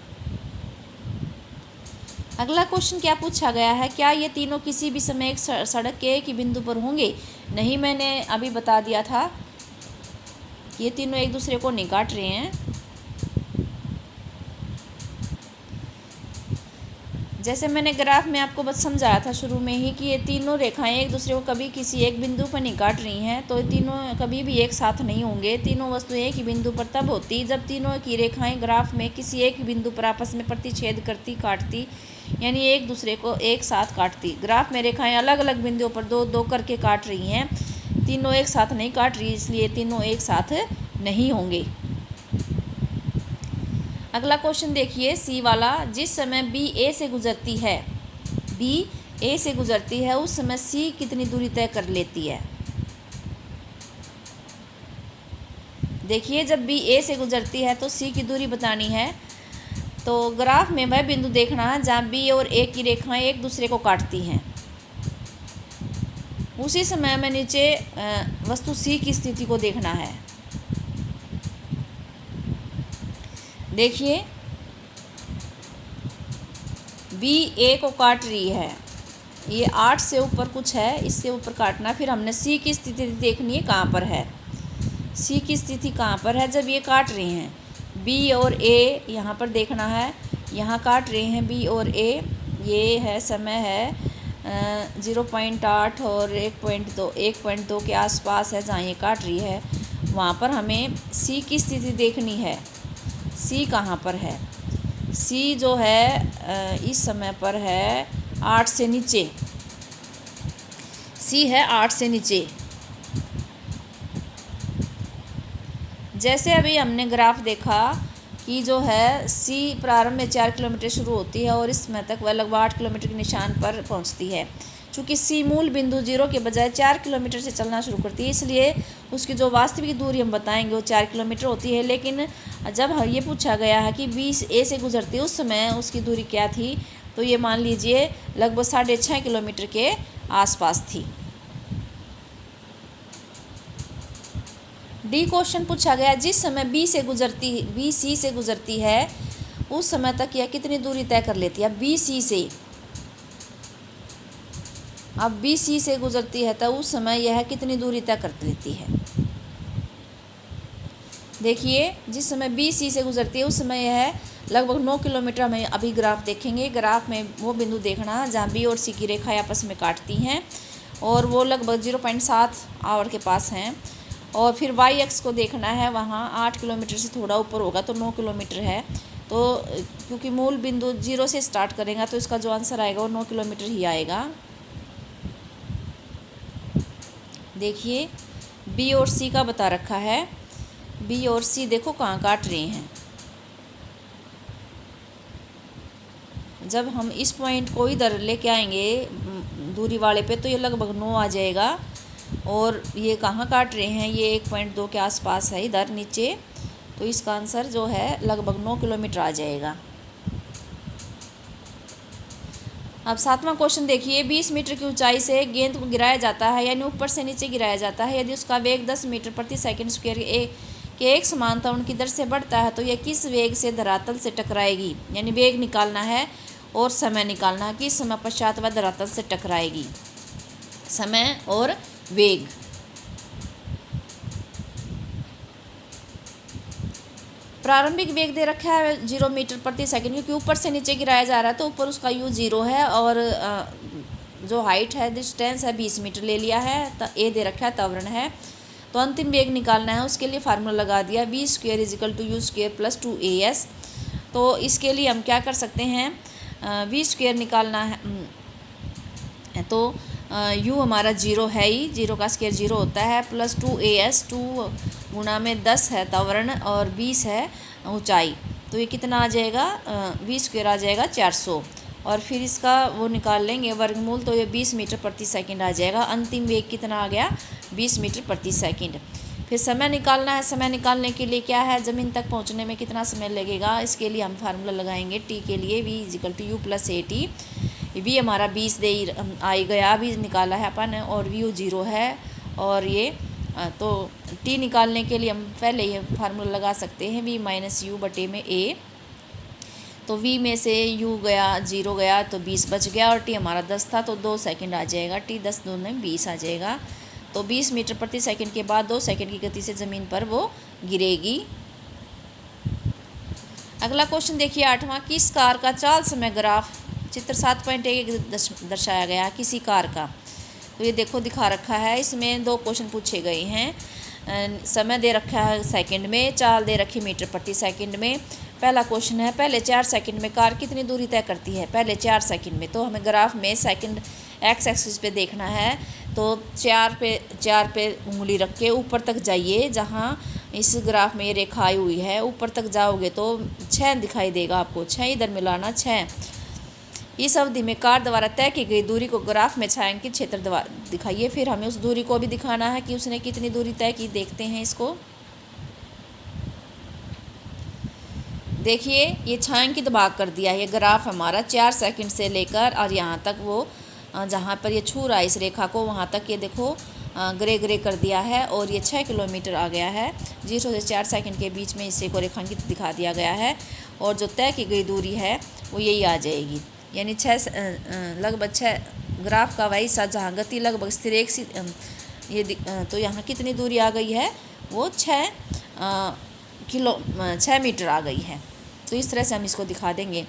अगला क्वेश्चन क्या पूछा गया है, क्या ये तीनों किसी भी समय एक सड़क के एक ही बिंदु पर होंगे। नहीं, मैंने अभी बता दिया था, ये तीनों एक दूसरे को नहीं काट रहे हैं। जैसे मैंने ग्राफ में आपको बस समझाया था शुरू में ही कि ये तीनों रेखाएं एक दूसरे को कभी किसी एक बिंदु पर नहीं काट रही हैं, तो तीनों कभी भी एक साथ नहीं होंगे। तीनों वस्तुएं एक ही बिंदु पर तब होती जब तीनों की रेखाएं ग्राफ में किसी एक बिंदु पर आपस में प्रतिच्छेद करती, काटती, यानी एक दूसरे को एक साथ काटती। ग्राफ में रेखाएँ अलग अलग बिंदुओं पर दो दो करके काट रही हैं, तीनों एक साथ नहीं काट रही, इसलिए तीनों एक साथ नहीं होंगे। अगला क्वेश्चन देखिए, C वाला, जिस समय B A से गुजरती है, B A से गुजरती है उस समय C कितनी दूरी तय कर लेती है। देखिए, जब B A से गुजरती है तो C की दूरी बतानी है। तो ग्राफ में वह बिंदु देखना है जहाँ B और A की रेखाएं एक दूसरे को काटती हैं। उसी समय में नीचे वस्तु C की स्थिति को देखना है। देखिए, बी ए को काट रही है, ये 8 से ऊपर कुछ है, इससे ऊपर काटना। फिर हमने सी की स्थिति देखनी है कहाँ पर है, सी की स्थिति कहाँ पर है जब ये काट रहे हैं। बी और ए यहाँ पर देखना है, यहाँ काट रहे हैं बी और ए, ये है समय है 0.8 और 1.2 के आसपास है जहाँ ये काट रही है। वहाँ पर हमें सी की स्थिति देखनी है, सी कहाँ पर है। सी जो है इस समय पर है 8 से नीचे, सी है 8 से नीचे। जैसे अभी हमने ग्राफ देखा कि जो है सी प्रारंभ में 4 किलोमीटर शुरू होती है और इस समय तक वह लगभग 8 किलोमीटर के निशान पर पहुंचती है। चूँकि सी मूल बिंदु 0 के बजाय 4 किलोमीटर से चलना शुरू करती है, इसलिए उसकी जो वास्तविक दूरी हम बताएंगे वो 4 किलोमीटर होती है। लेकिन जब ये पूछा गया है कि बी ए से गुजरती है उस समय उसकी दूरी क्या थी, तो ये मान लीजिए लगभग 6.5 किलोमीटर के आसपास थी। डी क्वेश्चन पूछा गया, जिस समय बी सी से गुजरती है उस समय तक यह कितनी दूरी तय कर लेती है। बी सी से गुजरती है तो उस समय यह कितनी दूरी तय कर लेती है। देखिए, जिस समय बी सी से गुजरती है उस समय यह लगभग 9 किलोमीटर। हमें अभी ग्राफ देखेंगे, ग्राफ में वो बिंदु देखना जहाँ बी और सी की रेखा आपस में काटती हैं और वो लगभग 0.7 आवर के पास हैं। और फिर वाई एक्स को देखना है, वहाँ 8 किलोमीटर से थोड़ा ऊपर होगा तो 9 किलोमीटर है। तो क्योंकि मूल बिंदु 0 से स्टार्ट करेगा तो इसका जो आंसर आएगा वो 9 किलोमीटर ही आएगा। देखिए, बी और सी का बता रखा है, बी और सी देखो कहाँ काट रहे हैं। जब हम इस पॉइंट को इधर लेके आएंगे दूरी वाले पे तो ये लगभग 9 आ जाएगा। और ये कहाँ काट रहे हैं, ये 1.2 के आसपास है इधर नीचे, तो इसका आंसर जो है लगभग 9 किलोमीटर आ जाएगा। अब 7वां क्वेश्चन देखिए, 20 मीटर की ऊंचाई से गेंद को गिराया जाता है, यानी ऊपर से नीचे गिराया जाता है। यदि उसका वेग 10 मीटर प्रति सेकंड स्क्वायर के एक समानता उनकी दर से बढ़ता है तो यह किस वेग से धरातल से टकराएगी। यानी वेग निकालना है और समय निकालना है, किस समय पश्चात वह धरातल से टकराएगी, समय और वेग। प्रारंभिक वेग दे रखा है 0 मीटर प्रति सेकंड, क्योंकि ऊपर से नीचे गिराया जा रहा है तो ऊपर उसका u 0 है और जो हाइट है डिस्टेंस है 20 मीटर ले लिया है। तो ए दे रखा है, त्वरण है। तो अंतिम वेग निकालना है, उसके लिए फार्मूला लगा दिया, v² = u² + 2as। तो इसके लिए हम क्या कर सकते हैं, v² निकालना है तो u हमारा 0 है ही, 0 का स्क्वायर 0 होता है, प्लस 2as, 2 गुणा में 10 है त्वरण और 20 है ऊंचाई। तो ये कितना आ जाएगा, v² आ जाएगा 400। और फिर इसका वो निकाल लेंगे वर्गमूल, तो ये 20 मीटर प्रति सेकंड आ जाएगा। अंतिम वेग कितना आ गया, 20 मीटर प्रति सेकंड। फिर समय निकालना है, समय निकालने के लिए क्या है, ज़मीन तक पहुंचने में कितना समय लगेगा, इसके लिए हम फार्मूला लगाएंगे t के लिए, v = u + at। v हमारा 20 दे आ गया, भी निकाला है अपन, और v 0 है। और ये तो t निकालने के लिए हम पहले ये फार्मूला लगा सकते हैं, v - u बटे में a। तो v में से u गया 0 गया तो 20 बच गया, और t हमारा 10 था तो 2 सेकंड आ जाएगा, t 10 2 में 20 आ जाएगा। तो 20 मीटर प्रति सेकंड के बाद 2 सेकंड की गति से ज़मीन पर वो गिरेगी। अगला क्वेश्चन देखिए 8वां, किस कार का चाल समय ग्राफ चित्र 7.1 दर्शाया गया है, किसी कार का। तो ये देखो दिखा रखा है, इसमें 2 क्वेश्चन पूछे गए हैं। समय दे रखा है सेकंड में, चाल दे रखी मीटर प्रति सेकंड में। पहला क्वेश्चन है, पहले 4 सेकंड में कार कितनी दूरी तय करती है, पहले 4 सेकंड में। तो हमें ग्राफ में सेकंड एक्स एक्सिस पे देखना है, तो 4 पे उंगली रख के ऊपर तक जाइए, जहाँ इस ग्राफ में ये रेखा आई हुई है, ऊपर तक जाओगे तो 6 दिखाई देगा आपको, 6 इधर मिलाना 6। इस अवधि में कार द्वारा तय की गई दूरी को ग्राफ में छायांकित क्षेत्र द्वारा दिखाइए। फिर हमें उस दूरी को भी दिखाना है कि उसने कितनी दूरी तय की। देखते हैं इसको, देखिए ये छायांकित भाग कर दिया है। ये ग्राफ हमारा 4 सेकंड से लेकर और यहाँ तक वो जहाँ पर ये छू रहा है इस रेखा को, वहाँ तक ये देखो ग्रे कर दिया है, और ये 6 किलोमीटर आ गया है। 0 से 4 सेकंड के बीच में इसे को रेखांकित दिखा दिया गया है, और जो तय की गई दूरी है वो यही आ जाएगी। यानी लगभग 6 ग्राफ का वही सा जहाँ गति लगभग स्थिर एक सी तो यहाँ कितनी दूरी आ गई है, वो 6 मीटर आ गई है। तो इस तरह से हम इसको दिखा देंगे।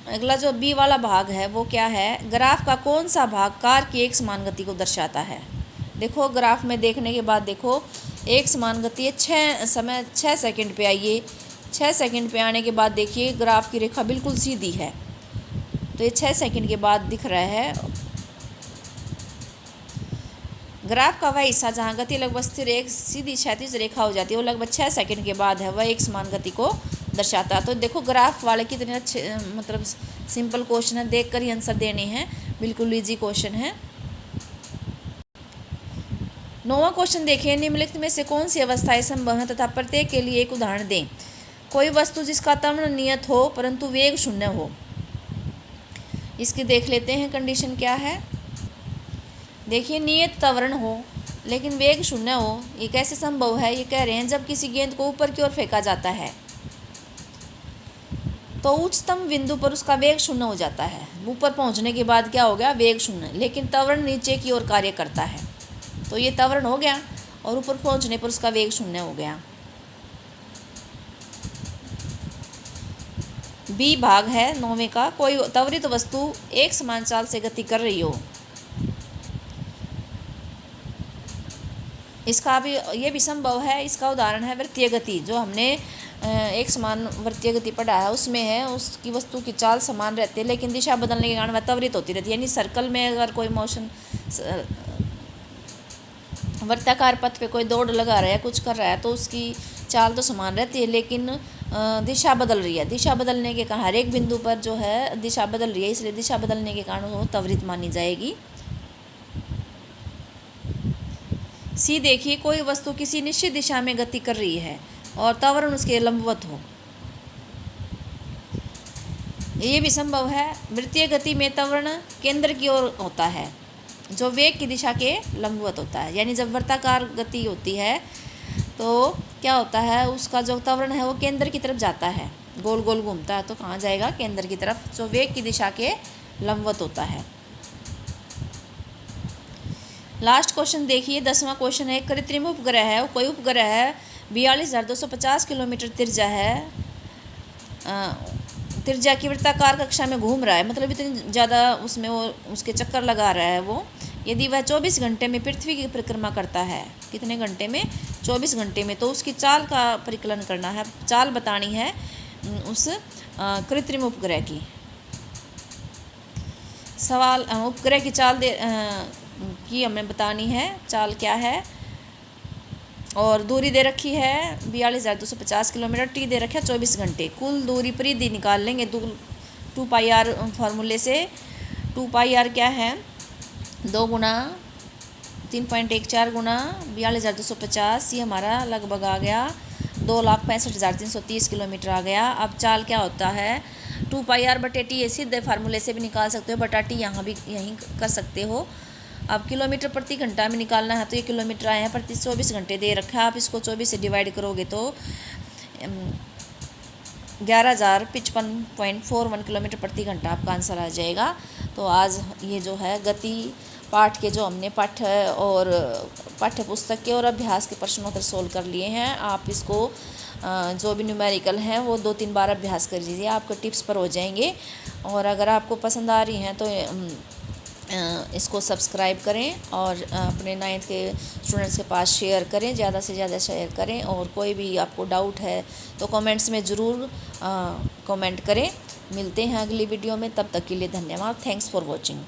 अगला जो बी वाला भाग है वो क्या है, ग्राफ का कौन सा भाग कार की एक समान गति को दर्शाता है। देखो ग्राफ में देखने के बाद देखो एक समान गति है 6 सेकंड पे आई है। 6 सेकंड पे आने के बाद देखिए ग्राफ की रेखा बिल्कुल सीधी है, तो ये 6 सेकंड के बाद दिख रहा है। ग्राफ का वह हिस्सा जहाँ गति लगभग स्थिर एक सीधी क्षैतिज रेखा हो जाती है, वो लगभग 6 सेकंड के बाद है, वह एक समान गति को दर्शाता है। तो देखो ग्राफ वाले कितने अच्छे मतलब सिंपल क्वेश्चन है, देख कर ही आंसर देने हैं, बिल्कुल ईजी क्वेश्चन है। 9वां क्वेश्चन देखिए, निम्नलिखित में से कौन सी अवस्थाएं संभव है तथा प्रत्येक के लिए एक उदाहरण दें। कोई वस्तु जिसका त्वरण नियत हो परंतु वेग शून्य हो। इसकी देख लेते हैं कंडीशन क्या है। देखिए नियत त्वरण हो लेकिन वेग शून्य हो, ये कैसे संभव है। ये कह रहे हैं जब किसी गेंद को ऊपर की ओर फेंका जाता है तो उच्चतम बिंदु पर उसका वेग शून्य हो जाता है। ऊपर पहुंचने के बाद क्या हो गया, वेग शून्य, लेकिन त्वरण नीचे की ओर कार्य करता है, तो ये त्वरण हो गया और ऊपर पहुंचने पर उसका वेग शून्य हो गया। बी भाग है 9वें का, कोई त्वरित वस्तु एक समान चाल से गति कर रही हो। इसका भी ये भी संभव है। इसका उदाहरण है वृत्तीय गति, जो हमने एक समान वृत्तीय गति पढ़ा है, उसमें है उसकी वस्तु की चाल समान रहती है लेकिन दिशा बदलने के कारण वह त्वरित होती रहती है। यानी सर्कल में अगर कोई मोशन वृत्ताकार पथ पे कोई दौड़ लगा रहा है, कुछ कर रहा है, तो उसकी चाल तो समान रहती है लेकिन दिशा बदल रही है। दिशा बदलने के कारण हर एक बिंदु पर जो है दिशा बदल रही है, इसलिए दिशा बदलने के कारण वो त्वरित मानी जाएगी। सी देखिए, कोई वस्तु किसी निश्चित दिशा में गति कर रही है और त्वरण उसके लंबवत हो। ये भी संभव है। वृत्तीय गति में त्वरण केंद्र की ओर होता है जो वेग की दिशा के लंबवत होता है। यानी जब वृत्ताकार गति होती है तो क्या होता है, उसका जो त्वरण है वो केंद्र की तरफ जाता है, गोल गोल घूमता है, तो कहाँ जाएगा, केंद्र की तरफ, जो वेग की दिशा के लंबवत होता है। लास्ट क्वेश्चन देखिए, 10वां क्वेश्चन है, कृत्रिम उपग्रह है, कोई उपग्रह है 42,250 किलोमीटर तिरछा है, तिरछा की वृत्ताकार कक्षा में घूम रहा है, मतलब इतनी ज़्यादा उसमें वो उसके चक्कर लगा रहा है वो। यदि वह 24 घंटे में पृथ्वी की परिक्रमा करता है, कितने घंटे में, 24 घंटे में, तो उसकी चाल का परिकलन करना है, चाल बतानी है उस कृत्रिम उपग्रह की। सवाल उपग्रह की चाल की हमें बतानी है, चाल क्या है, और दूरी दे रखी है 42,250 किलोमीटर, टी दे रखा है 24 घंटे। कुल दूरी परिधि निकाल लेंगे 2 पाई आर फार्मूले से। 2 पाई आर क्या है, 2 गुना 3.14 गुना 42,250, ये हमारा लगभग आ गया 2,65,330 किलोमीटर आ गया। अब चाल क्या होता है, 2 पाई आर बटे टी, ये सीधे फार्मूले से भी निकाल सकते हो, बटा टी यहाँ भी यहीं कर सकते हो। अब किलोमीटर प्रति घंटा में निकालना है, तो ये किलोमीटर आए हैं, प्रति 24 घंटे दे रखा है। आप इसको 24 से डिवाइड करोगे तो 11,055.41 किलोमीटर प्रति घंटा आपका आंसर आ जाएगा। तो आज ये जो है गति पाठ के जो हमने पाठ्य पुस्तक के और अभ्यास के प्रश्नोत्तर सोल्व कर लिए हैं। आप इसको जो भी न्यूमेरिकल हैं वो 2-3 बार अभ्यास कर लीजिए, आपके टिप्स पर हो जाएंगे। और अगर आपको पसंद आ रही हैं तो इसको सब्सक्राइब करें और अपने 9th के स्टूडेंट्स के पास शेयर करें, ज़्यादा से ज़्यादा शेयर करें। और कोई भी आपको डाउट है तो कमेंट्स में ज़रूर कमेंट करें। मिलते हैं अगली वीडियो में, तब तक के लिए धन्यवाद। Thanks for watching.